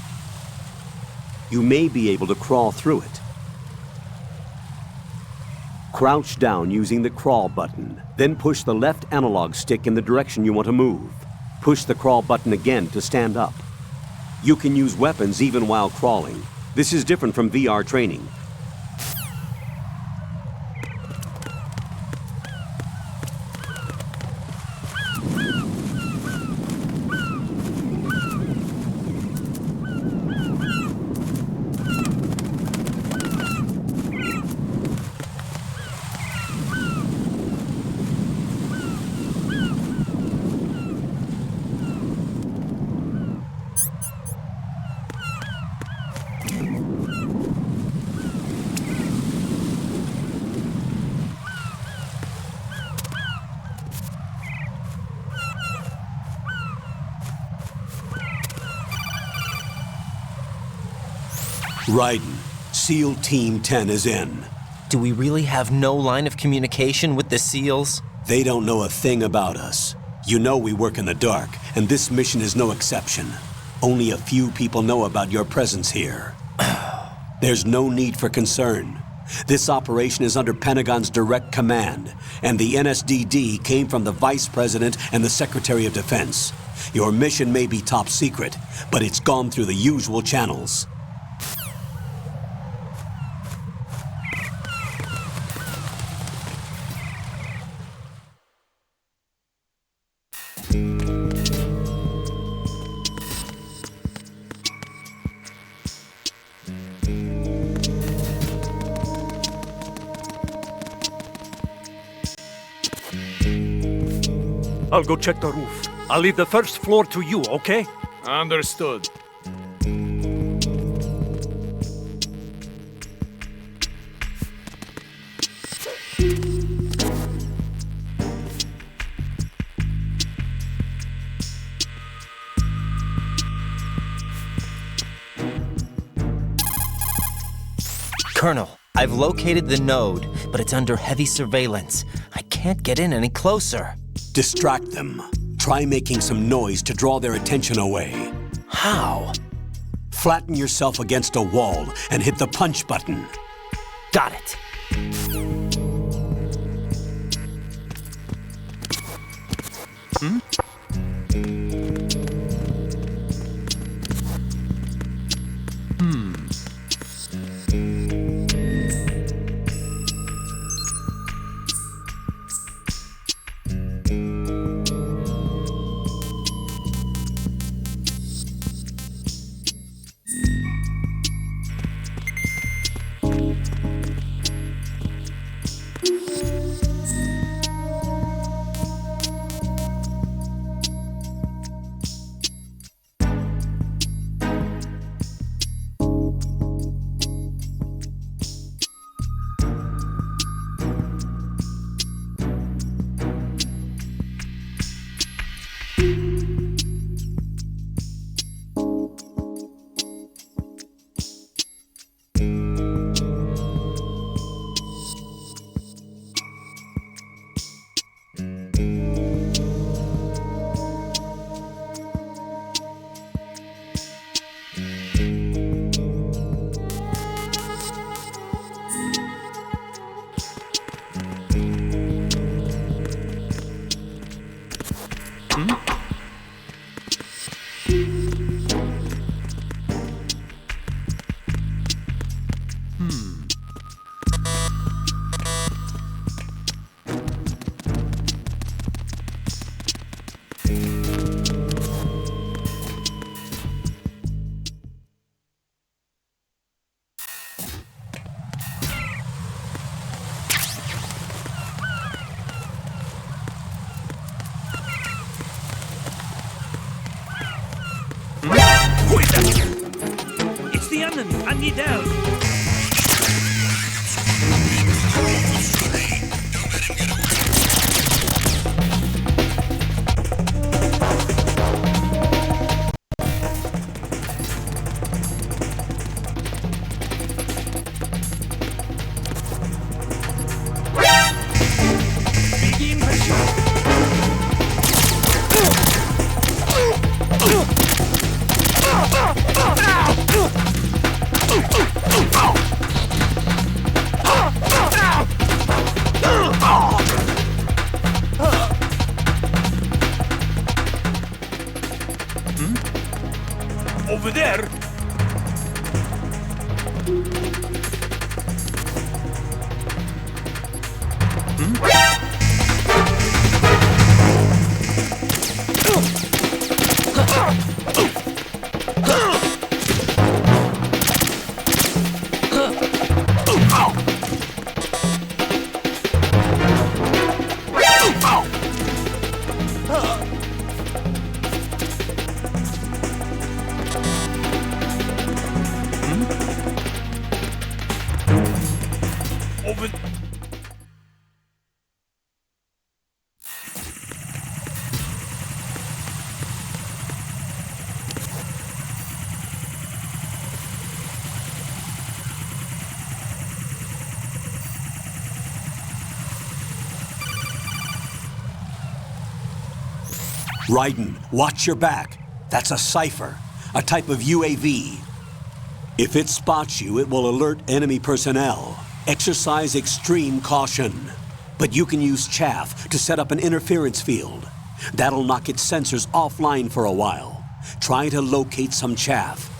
You may be able to crawl through it. Crouch down using the crawl button, then push the left analog stick in the direction you want to move. Push the crawl button again to stand up. You can use weapons even while crawling. This is different from VR training. Raiden, SEAL Team 10 is in. Do we really have no line of communication with the SEALs? They don't know a thing about us. You know we work in the dark, and this mission is no exception. Only a few people know about your presence here. There's no need for concern. This operation is under Pentagon's direct command, and the NSDD came from the Vice President and the Secretary of Defense. Your mission may be top secret, but it's gone through the usual channels. I'll go check the roof. I'll leave the first floor to you, okay? Understood. Colonel, I've located the node, but it's under heavy surveillance. I can't get in any closer. Distract them. Try making some noise to draw their attention away. How? Flatten yourself against a wall and hit the punch button. Got it. Listen, I need help. Over there! Over... Raiden, watch your back. That's a cipher, a type of UAV. If it spots you, it will alert enemy personnel. Exercise extreme caution. But you can use chaff to set up an interference field. That'll knock its sensors offline for a while. Try to locate some chaff.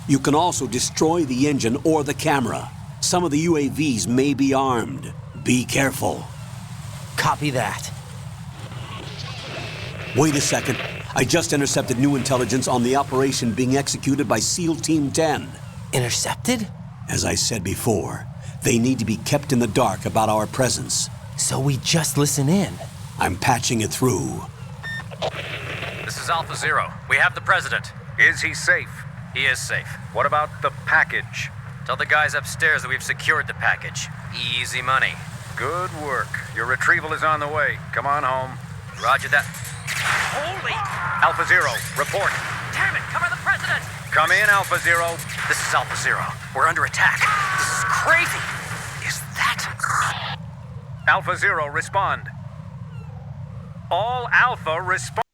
You can also destroy the engine or the camera. Some of the UAVs may be armed. Be careful. Copy that. Wait a second. I just intercepted new intelligence on the operation being executed by SEAL Team 10. Intercepted? As I said before, they need to be kept in the dark about our presence. So we just listen in. I'm patching it through. This is Alpha Zero. We have the president. Is he safe? He is safe. What about the package? Tell the guys upstairs that we've secured the package. Easy money. Good work. Your retrieval is on the way. Come on home. Roger that. Holy! Alpha Zero, report. Damn it, cover the president! Come in, Alpha Zero. This is Alpha Zero. We're under attack. This is crazy. Is that... Alpha Zero, respond. All Alpha, respond.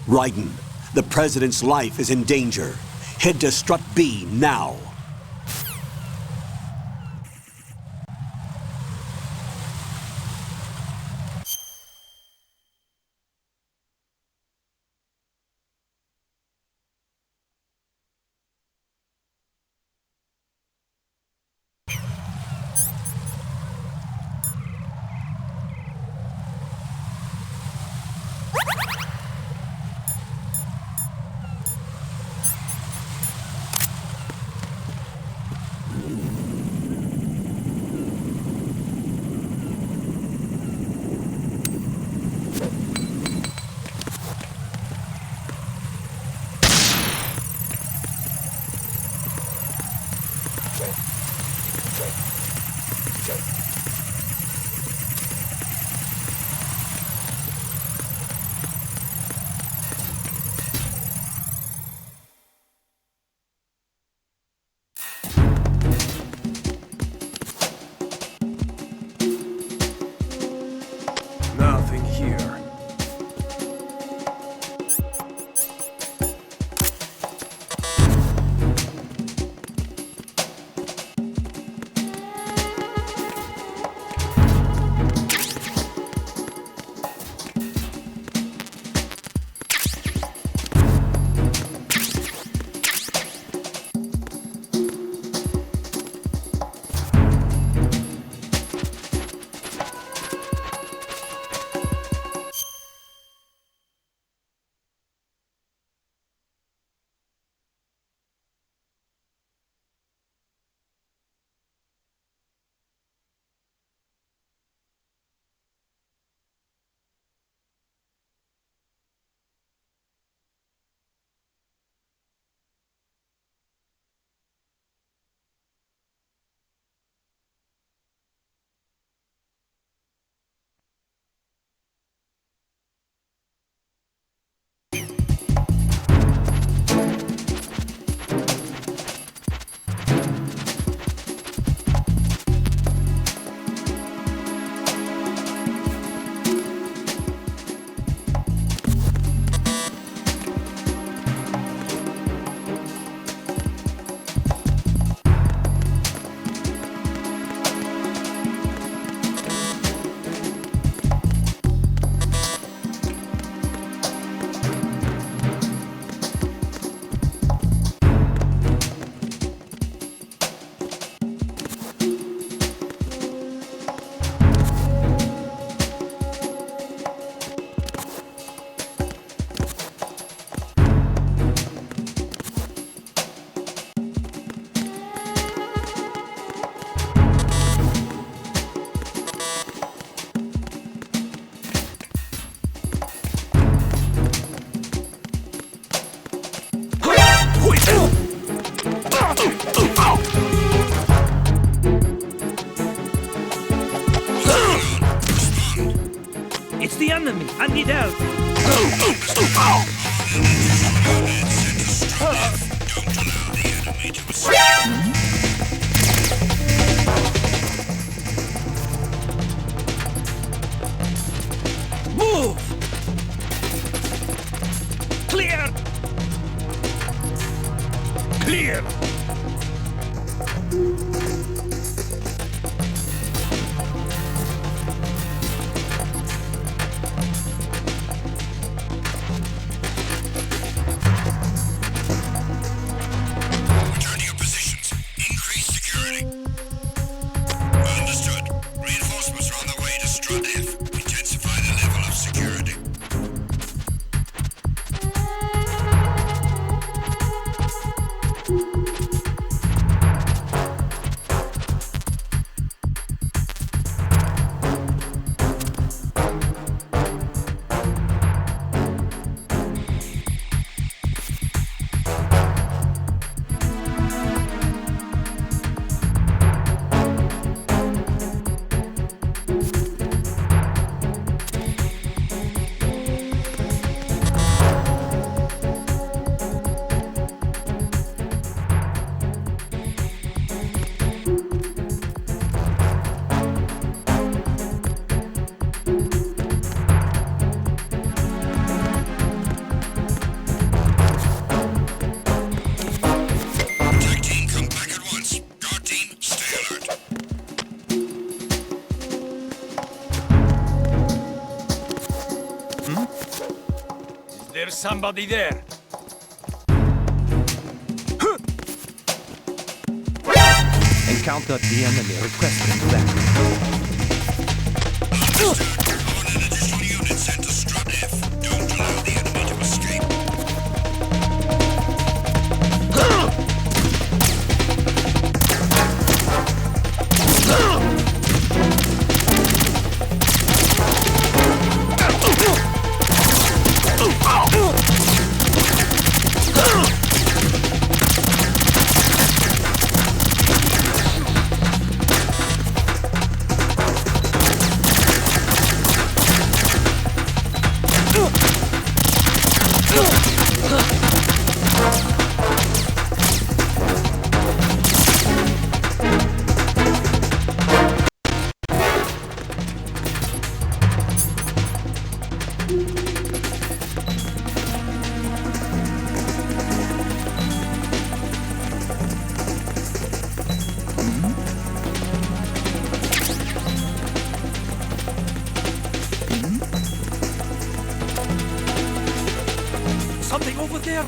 Raiden, the president's life is in danger. Head to Strut B now. me. I need help. Move! Clear! Clear! Return to your positions. Increase security. Understood. Reinforcements are on their way to Strut F. Intensify the level of security. Attack team, come back at once. Guard team, stay alert. Is there somebody there? Encounter the enemy requesting that. All an additional unit sent to Strut F. Don't allow the enemy to escape. Something over there?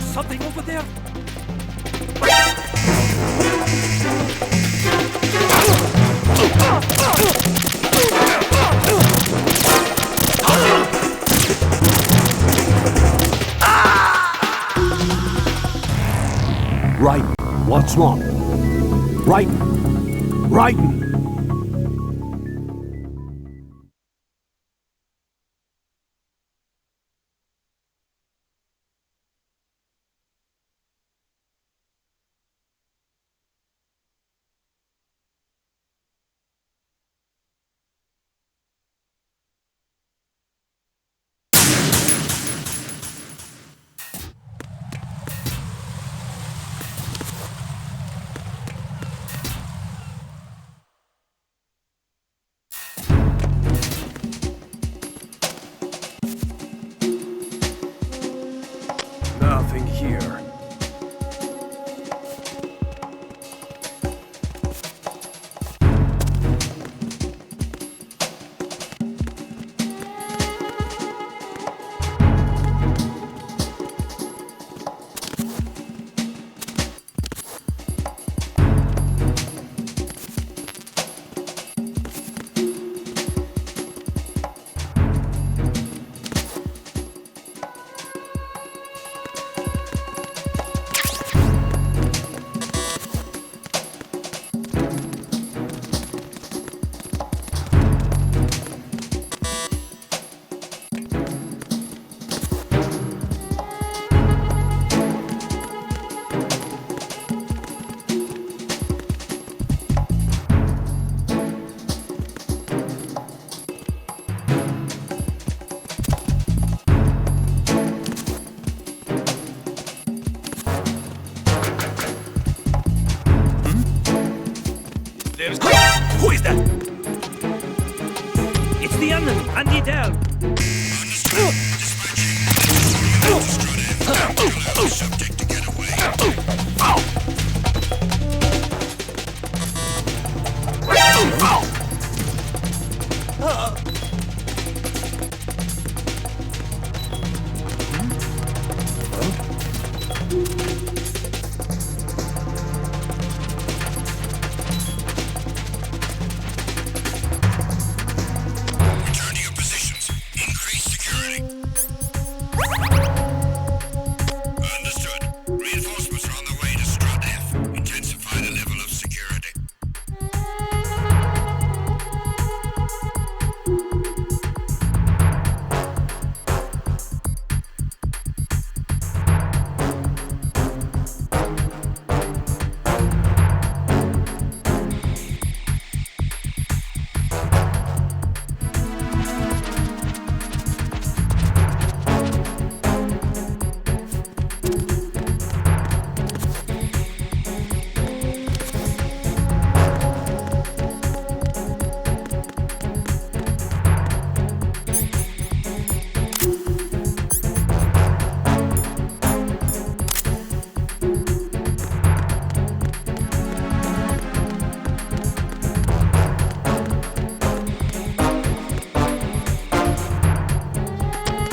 Something over there? Right. What's wrong? Right. Right. It's the enemy! Andy Dell! Subject to get away. Return to your positions. Increase security. Understood. Reinforcements are on the way to Strut F. Intensify the level of security.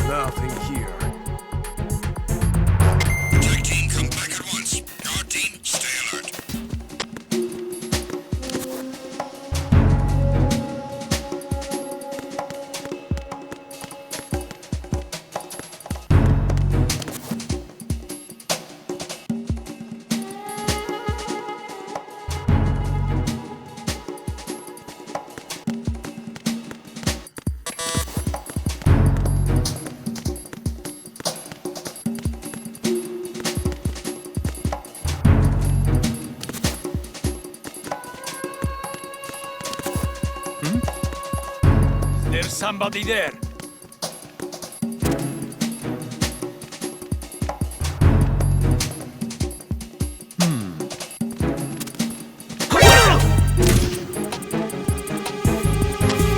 Nothing here. Tag team, come back at once. Guard team, stay alert. There's somebody there.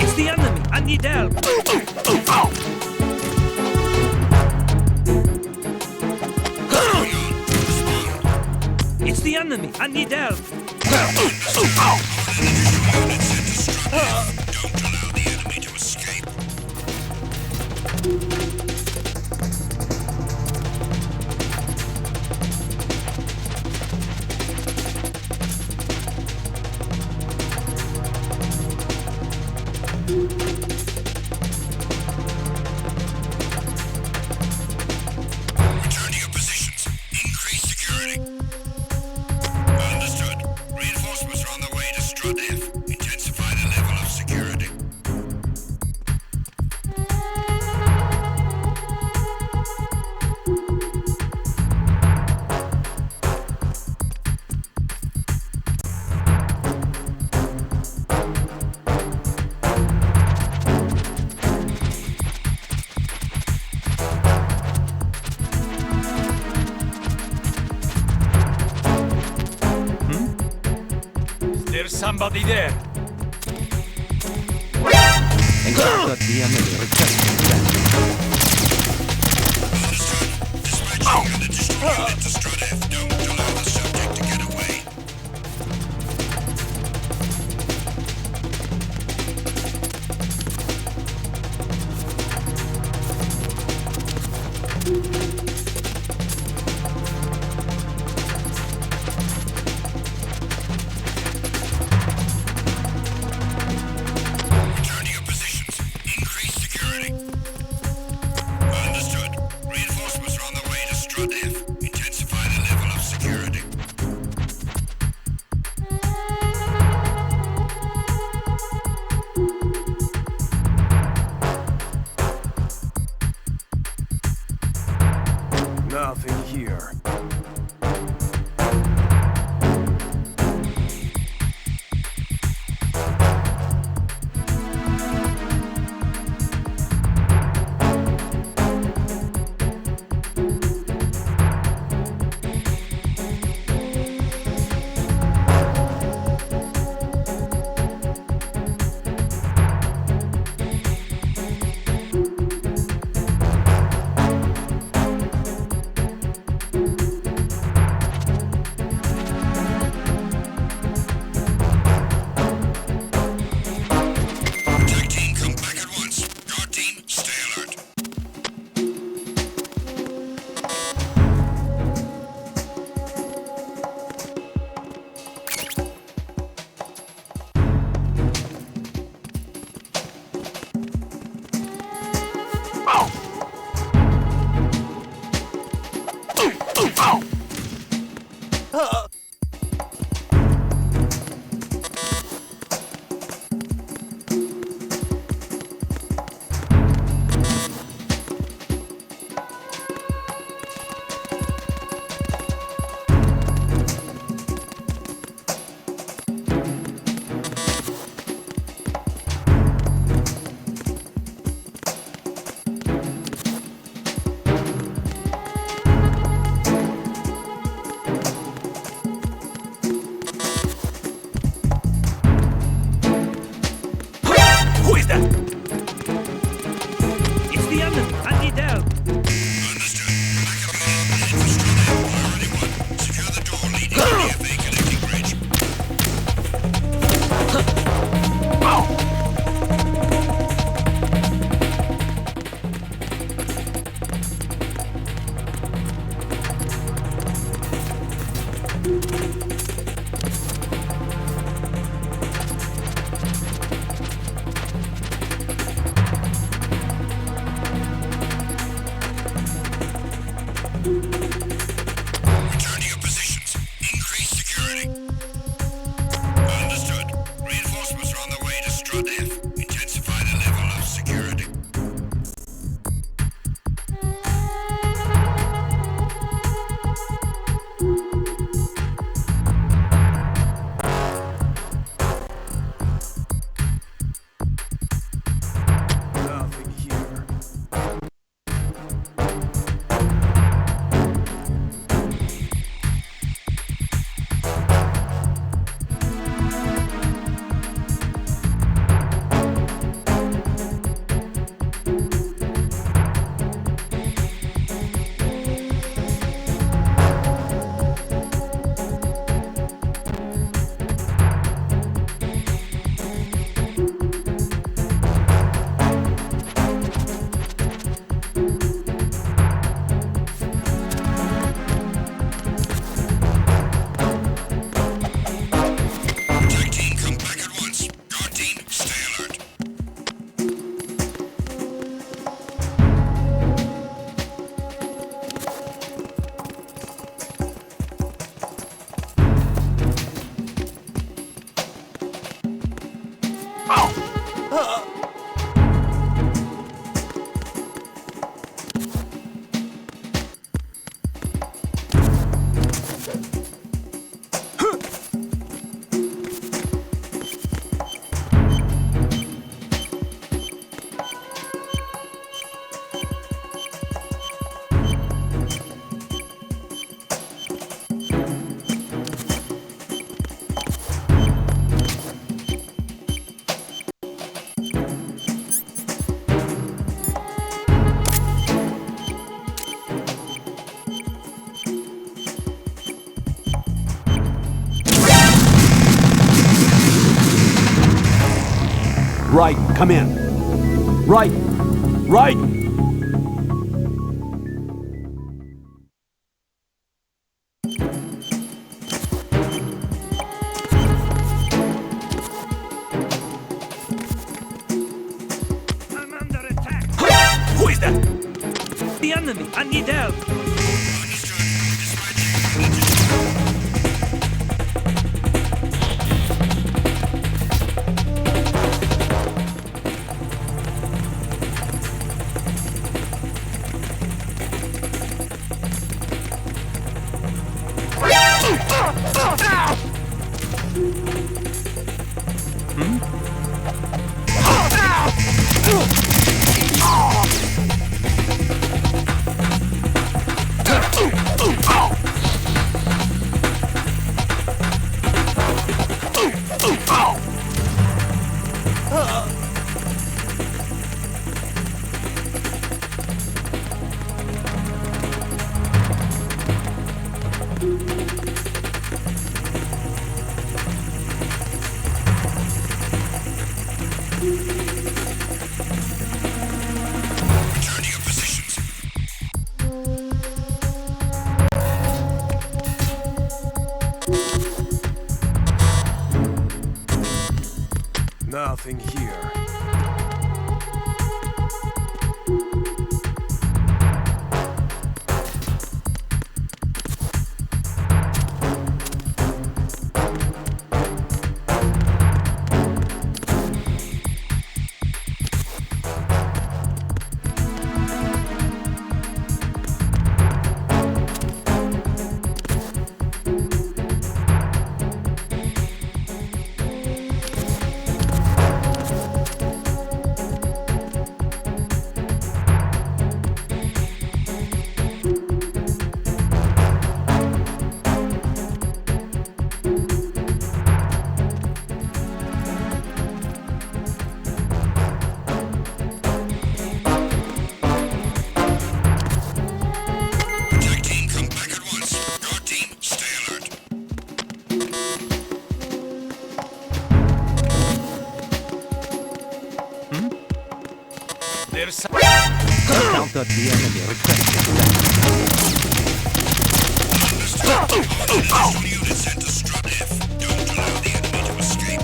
It's the enemy! Andy Dell! It's the enemy! Andy Dell! Don't allow the enemy to escape. Return to your positions. Increase security. Understood. Reinforcements are on the way to Strut F. Intensify the level of security. There's somebody there. Got the enemy requesting Dispatching an additional unit to Strut F. Don't allow the subject to get away. Return to your positions. Increase security. Understood. Reinforcements are on the way to Strut F. Intensify the level of security. Who is that? It's the enemy. I need help. Understood. Backup unit headed for Strut F. Priority 1. Secure the door leading to the FA connecting bridge. Return to your positions. Increase security. Understood. Reinforcements are on the way to Strut F. Intensify the level of security. Nothing here. Attack team, come back at once. Guard team, stay alert. Right, come in. Right, right. I'm under attack. Who is that? The enemy. I need help. Return to your positions. Nothing here. There's some... Encounter the enemy. Unit sent to Strut F. Don't allow the enemy to escape.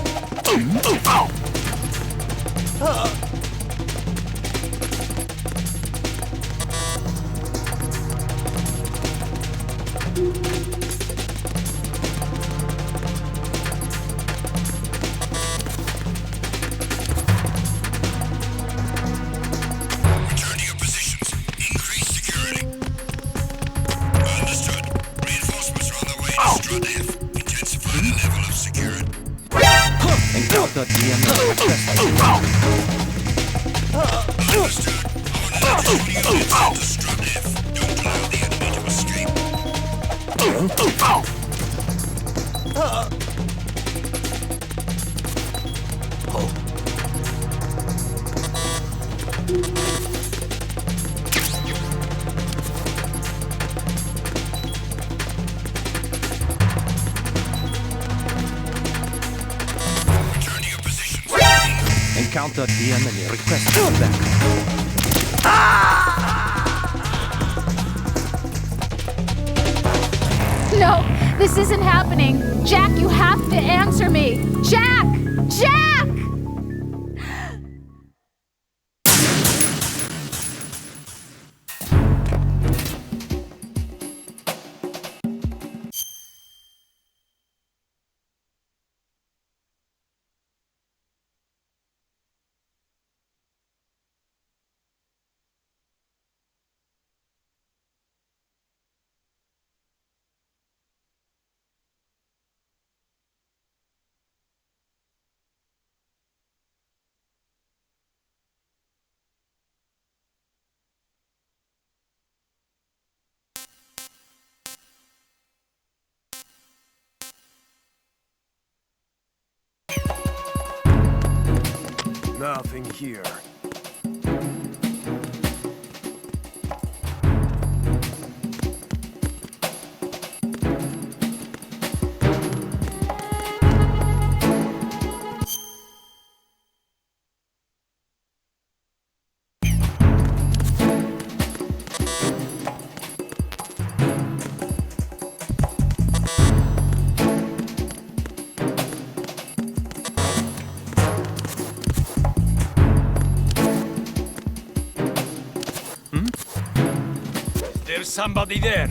Return to your positions. Increase security. Understood. Reinforcements are on the way to Strut F. Intensify the level of security. Encounter the enemy. Understood. Unit sent to Strut F. Don't allow the enemy to escape. Return to your positions. Encounter the enemy. Request back. No, this isn't happening. Jack, you have to answer me. Jack! Jack! Nothing here. There's somebody there.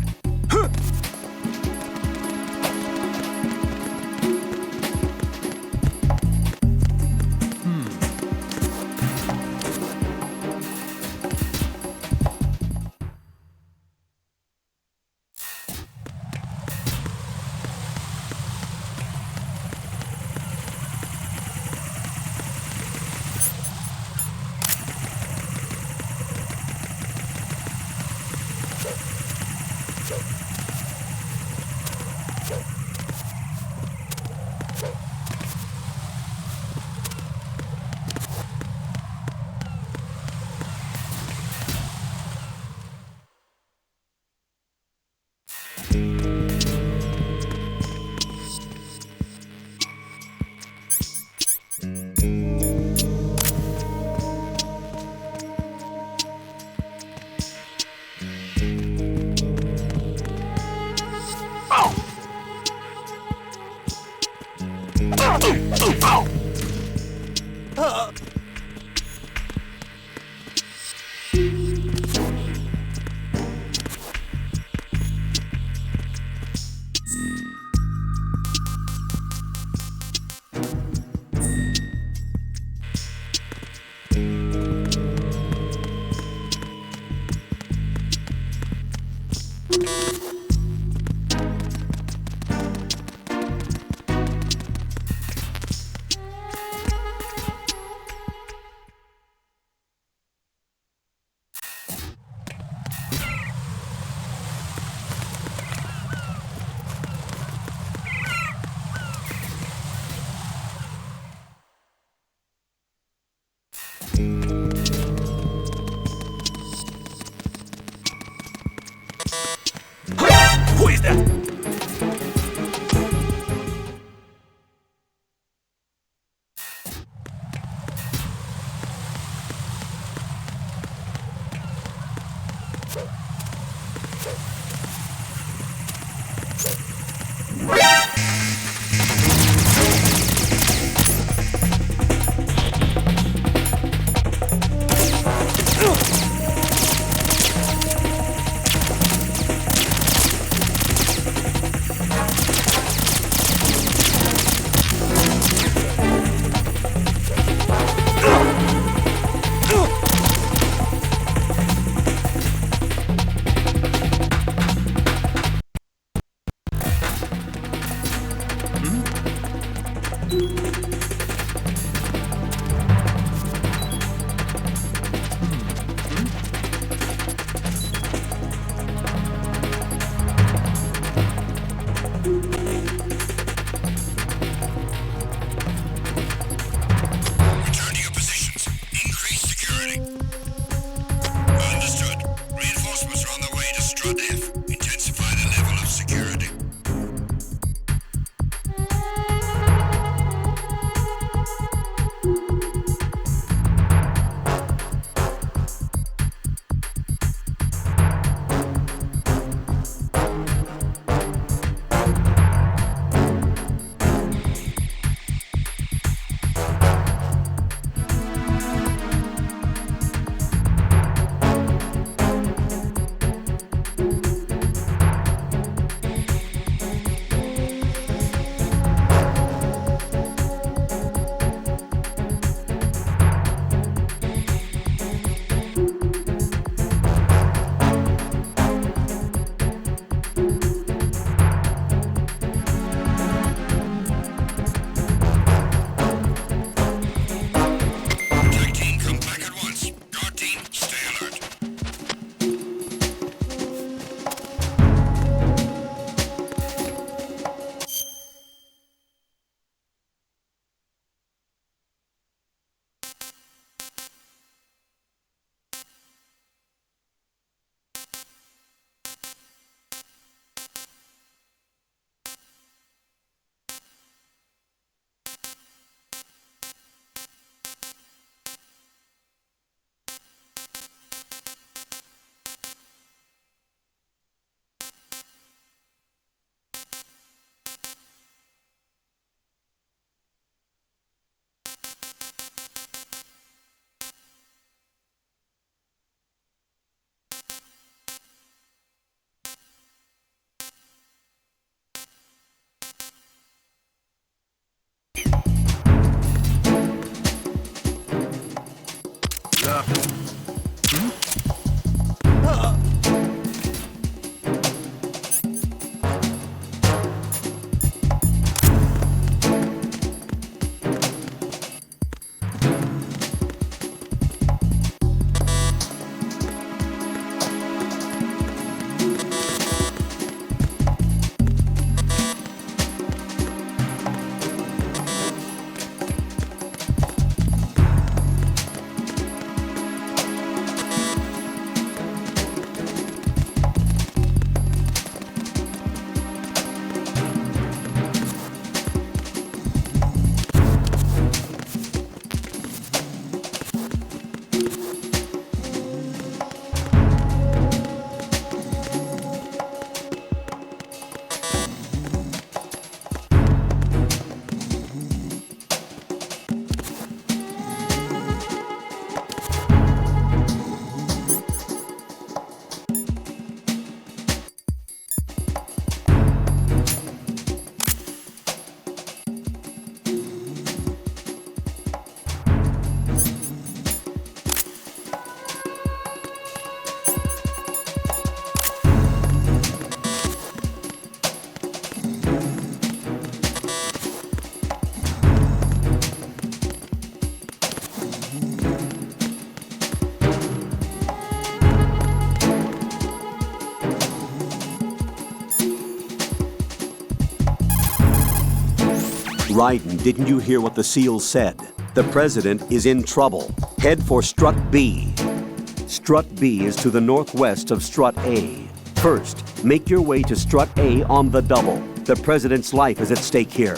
Return to your positions. Increase security. Understood. Reinforcements are on their way to Strut F. Intensify the level of security. Attack team, come back at once. Guard team, stay alert. Raiden, didn't you hear what the SEALs said? The President is in trouble. Head for Strut B. Strut B is to the northwest of Strut A. First, make your way to Strut A on the double. The President's life is at stake here.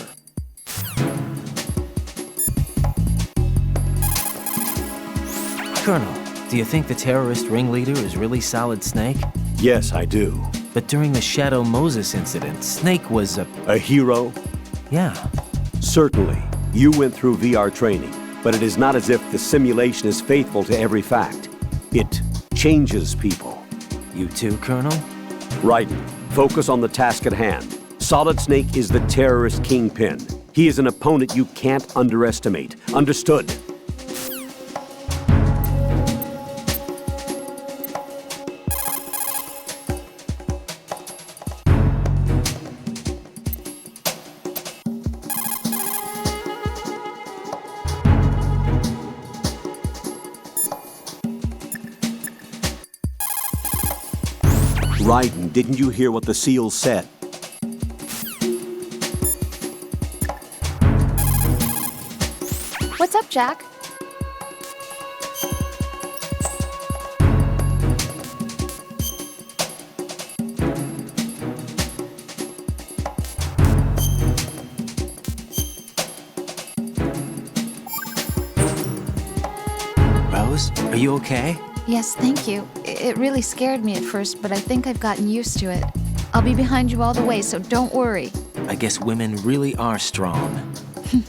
Colonel, do you think the terrorist ringleader is really Solid Snake? Yes, I do. But during the Shadow Moses incident, Snake was a hero? Yeah. Certainly. You went through VR training, but it is not as if the simulation is faithful to every fact. It changes people. You too, Colonel? Raiden, focus on the task at hand. Solid Snake is the terrorist kingpin. He is an opponent you can't underestimate. Understood? Raiden, didn't you hear what the seal said? What's up, Jack? Rose, are you okay? Yes, thank you. It really scared me at first, but I think I've gotten used to it. I'll be behind you all the way, so don't worry. I guess women really are strong.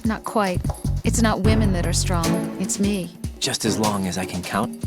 Not quite. It's not women that are strong, it's me. Just as long as I can count.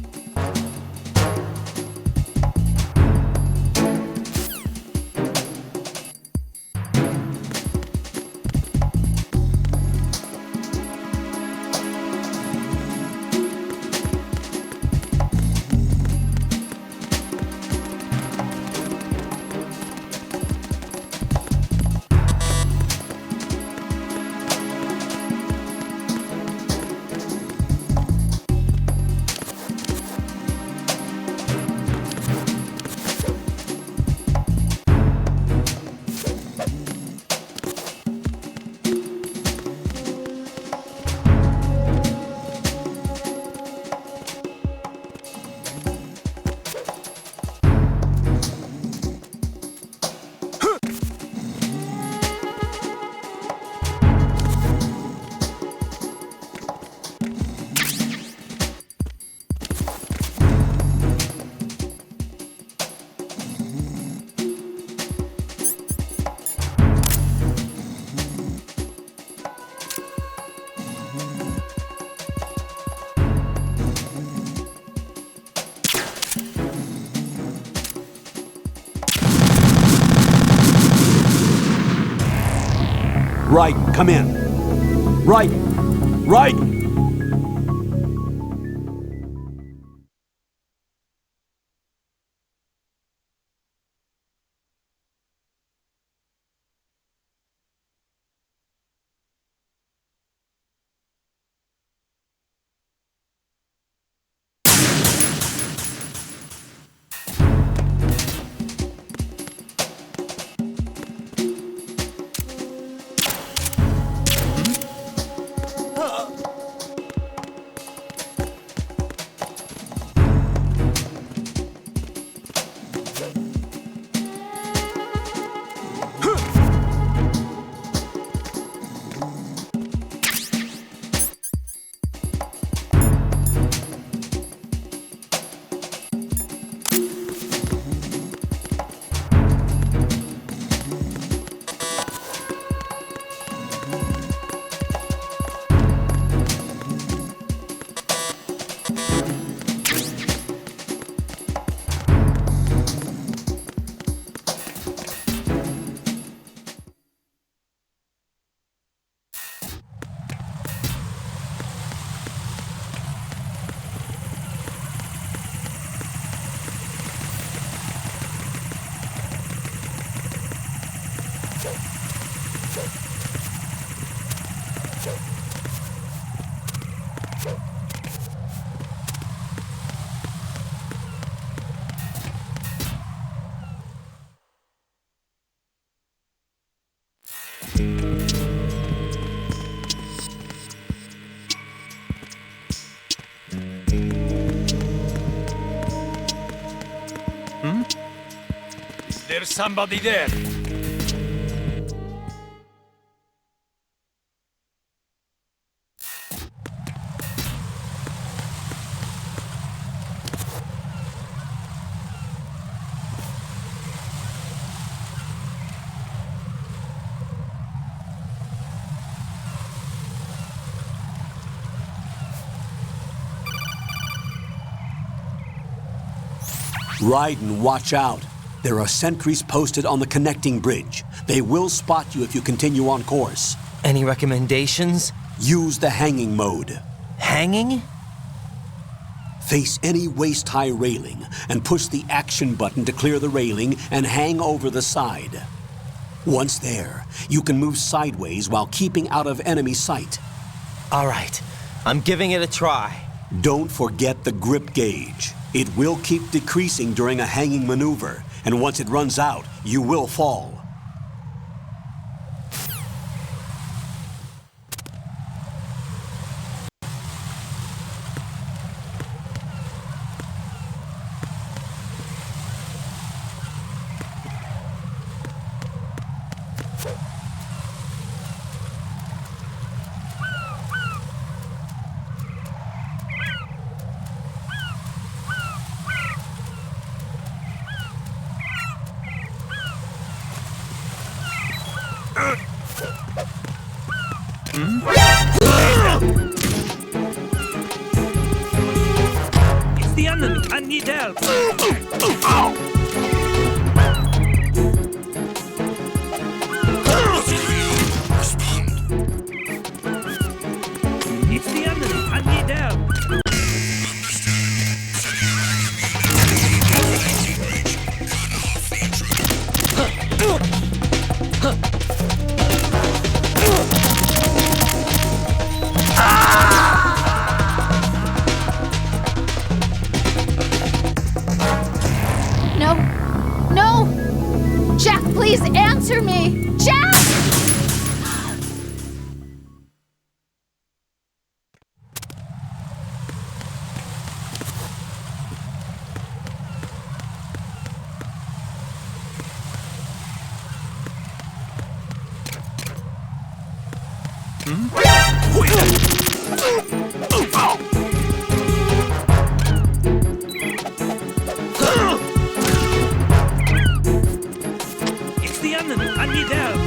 Raiden, come in. Raiden! Raiden! There's somebody there. Raiden, watch out. There are sentries posted on the connecting bridge. They will spot you if you continue on course. Any recommendations? Use the hanging mode. Hanging? Face any waist-high railing and push the action button to clear the railing and hang over the side. Once there, you can move sideways while keeping out of enemy sight. All right, I'm giving it a try. Don't forget the grip gauge. It will keep decreasing during a hanging maneuver, And once it runs out, you will fall. It's the enemy. I need help. It's the enemy. I need help. No! No! Jack, please answer me! Jack! It's the enemy. I need help.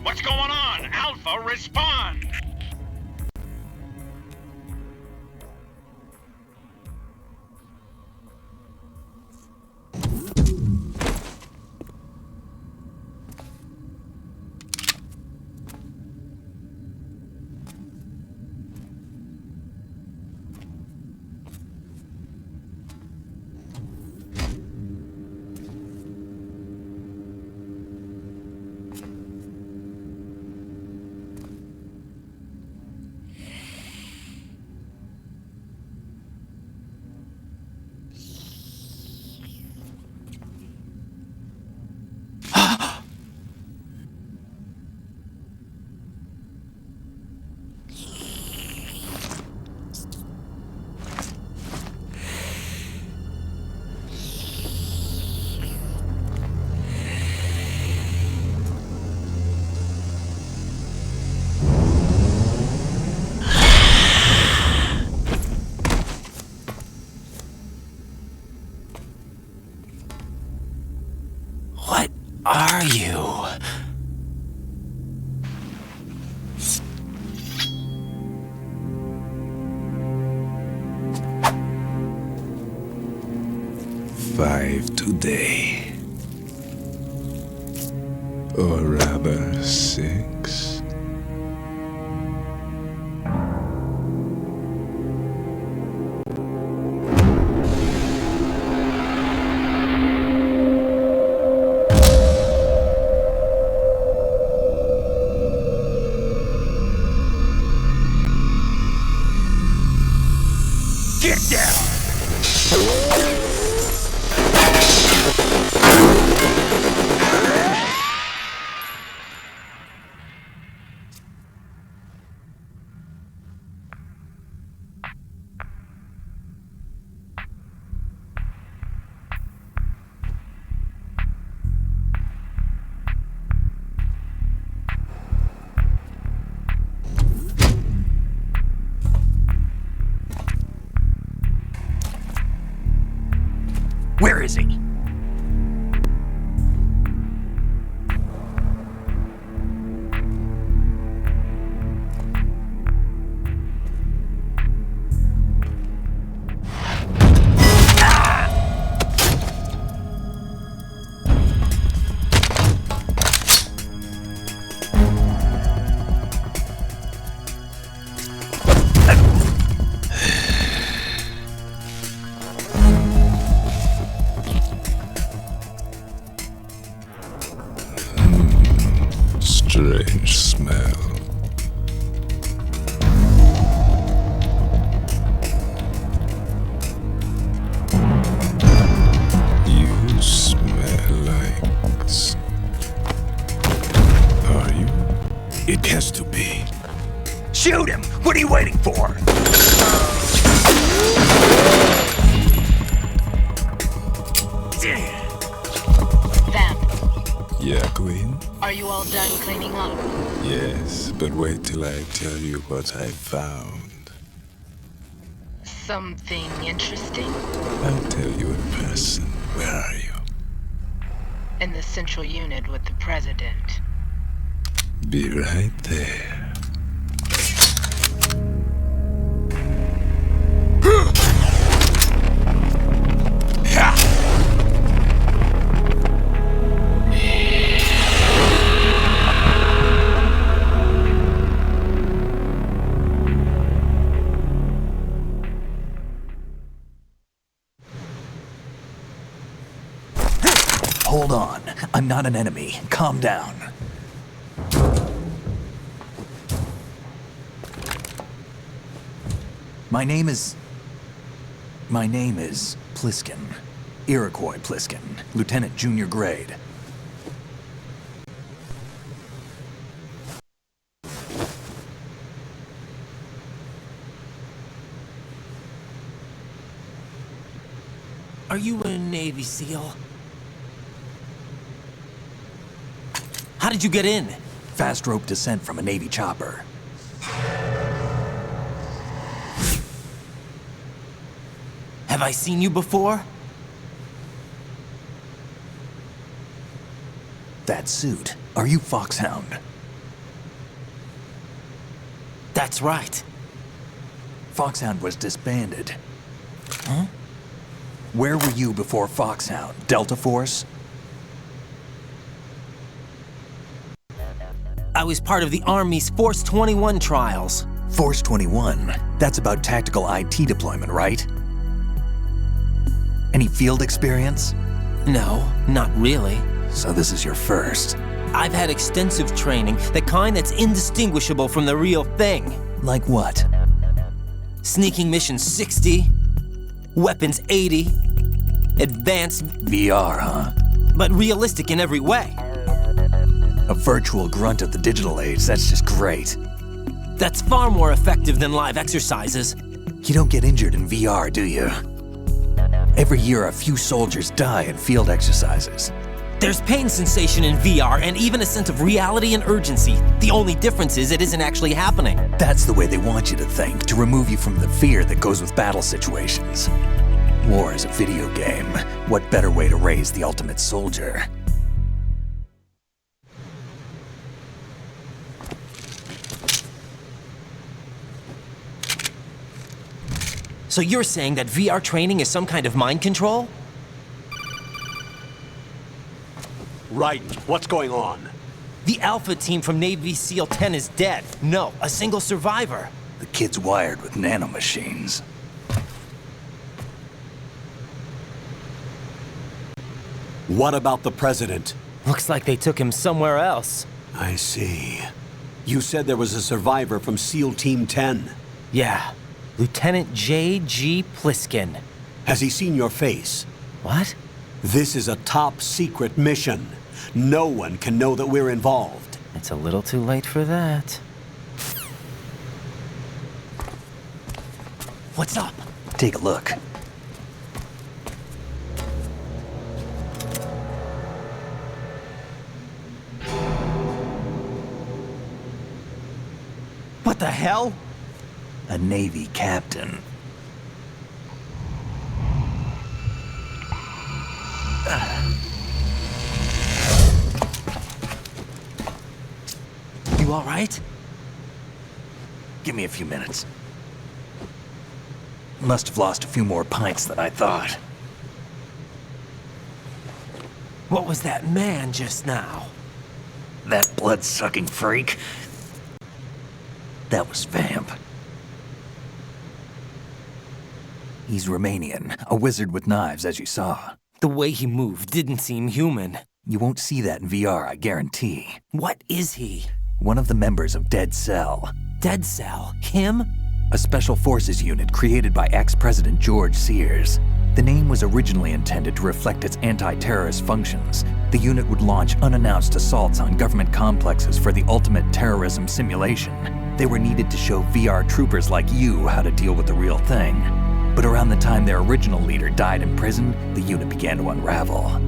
What's going on? Respond. Respond! 5 today. Or rather, 6. Get down! Where is he? Strange smell. You smell like... Are you? It has to be. Shoot him! What are you waiting for? Yeah, Queen? Are you all done cleaning up? Yes, but wait till I tell you what I found. Something interesting? I'll tell you in person. Where are you? In the central unit with the president. Be right there. Hold on. I'm not an enemy. Calm down. My name is Pliskin. Iroquois Pliskin. Lieutenant Junior Grade. Are you a Navy SEAL? How did you get in? Fast rope descent from a Navy chopper. Have I seen you before? That suit. Are you Foxhound? That's right. Foxhound was disbanded. Huh? Where were you before Foxhound? Delta Force? I was part of the Army's Force 21 trials. Force 21? That's about tactical IT deployment, right? Any field experience? No, not really. So this is your first. I've had extensive training, the kind that's indistinguishable from the real thing. Like what? Sneaking mission 60, weapons 80, advanced... VR, huh? But realistic in every way. A virtual grunt of the digital age, that's just great. That's far more effective than live exercises. You don't get injured in VR, do you? Every year, a few soldiers die in field exercises. There's pain sensation in VR and even a sense of reality and urgency. The only difference is it isn't actually happening. That's the way they want you to think, to remove you from the fear that goes with battle situations. War is a video game. What better way to raise the ultimate soldier? So you're saying that VR training is some kind of mind control? Right. What's going on? The Alpha team from Navy SEAL 10 is dead. No, a single survivor. The kid's wired with nanomachines. What about the president? Looks like they took him somewhere else. I see. You said there was a survivor from SEAL Team 10. Yeah, Lieutenant J.G. Pliskin. Has he seen your face? What? This is a top secret mission. No one can know that we're involved. It's a little too late for that. What's up? Take a look. What the hell? A Navy captain. You all right? Give me a few minutes. Must have lost a few more pints than I thought. What was that man just now? That blood-sucking freak? That was Vamp. He's Romanian, a wizard with knives, as you saw. The way he moved didn't seem human. You won't see that in VR, I guarantee. What is he? One of the members of Dead Cell. Dead Cell? Him? A special forces unit created by ex-President George Sears. The name was originally intended to reflect its anti-terrorist functions. The unit would launch unannounced assaults on government complexes for the ultimate terrorism simulation. They were needed to show VR troopers like you how to deal with the real thing. But around the time their original leader died in prison, the unit began to unravel.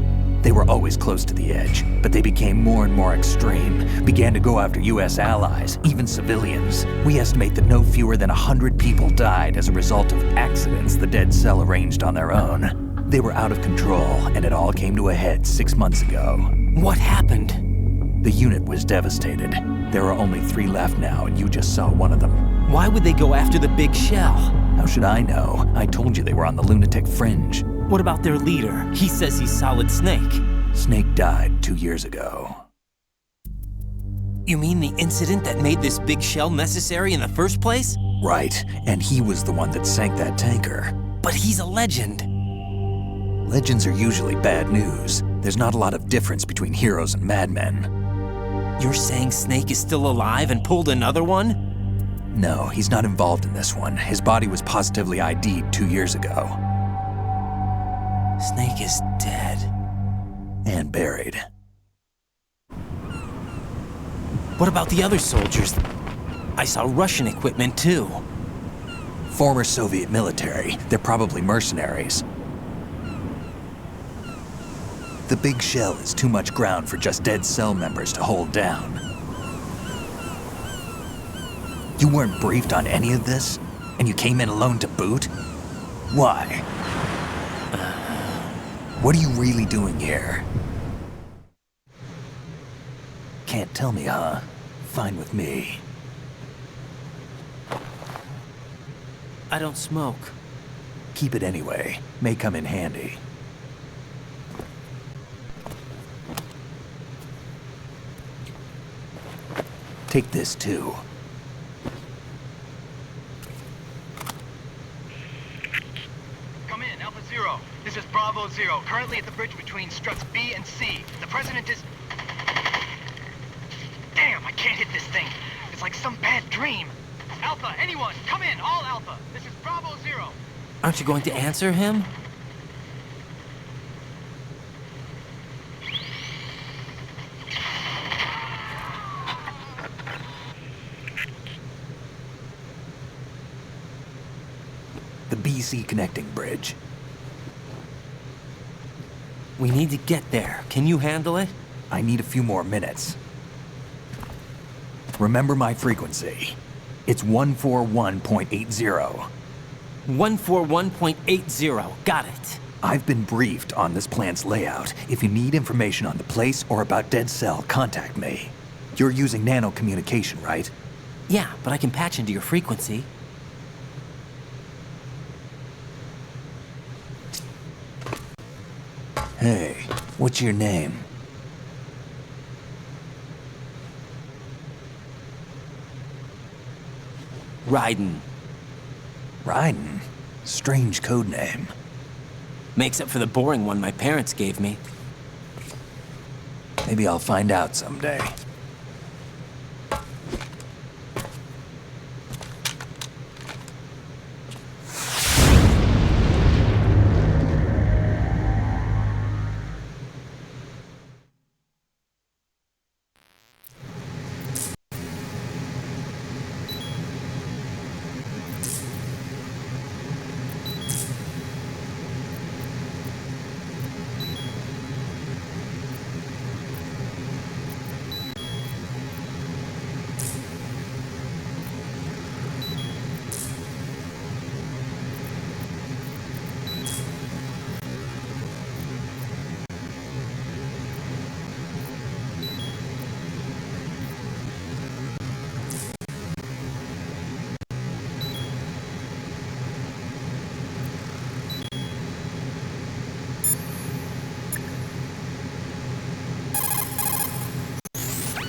They were always close to the edge, but they became more and more extreme, began to go after US allies, even civilians. We estimate that no fewer than 100 people died as a result of accidents the Dead Cell arranged on their own. They were out of control, and it all came to a head 6 months ago. What happened? The unit was devastated. There are only 3 left now, and you just saw one of them. Why would they go after the big shell? How should I know? I told you they were on the lunatic fringe. What about their leader? He says he's Solid Snake. Snake died 2 years ago. You mean the incident that made this big shell necessary in the first place? Right, and he was the one that sank that tanker. But he's a legend. Legends are usually bad news. There's not a lot of difference between heroes and madmen. You're saying Snake is still alive and pulled another one? No, he's not involved in this one. His body was positively ID'd 2 years ago. Snake is dead. And buried. What about the other soldiers? I saw Russian equipment too. Former Soviet military. They're probably mercenaries. The big shell is too much ground for just Dead Cell members to hold down. You weren't briefed on any of this? And you came in alone to boot? Why? What are you really doing here? Can't tell me, huh? Fine with me. I don't smoke. Keep it anyway. May come in handy. Take this too. Come in, Alpha Zero. This is Bravo Zero, currently at the bridge between struts B and C. The president is... Damn, I can't hit this thing. It's like some bad dream. Alpha, anyone, come in, all Alpha. This is Bravo Zero. Aren't you going to answer him? The BC connecting bridge. We need to get there. Can you handle it? I need a few more minutes. Remember my frequency. It's 141.80. 141.80. Got it. I've been briefed on this plant's layout. If you need information on the place or about Dead Cell, contact me. You're using nano communication, right? Yeah, but I can patch into your frequency. Hey, what's your name? Raiden. Raiden? Strange code name. Makes up for the boring one my parents gave me. Maybe I'll find out someday.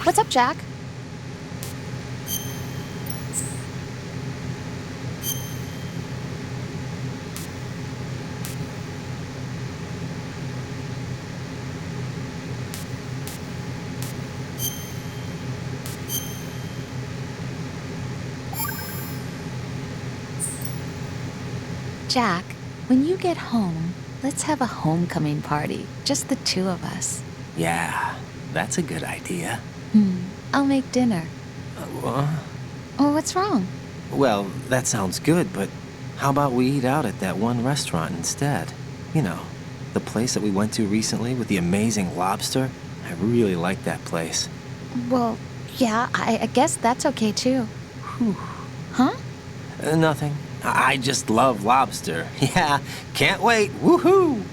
What's up, Jack? Jack, when you get home, let's have a homecoming party. Just the two of us. Yeah, that's a good idea. I'll make dinner. Oh, what's wrong? Well, that sounds good, but how about we eat out at that one restaurant instead? You know, the place that we went to recently with the amazing lobster. I really like that place. Well, yeah, I guess that's okay too. Huh? Nothing. I just love lobster. Yeah, can't wait. Woohoo!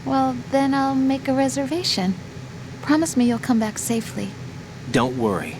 Well, then I'll make a reservation. Promise me you'll come back safely. Don't worry.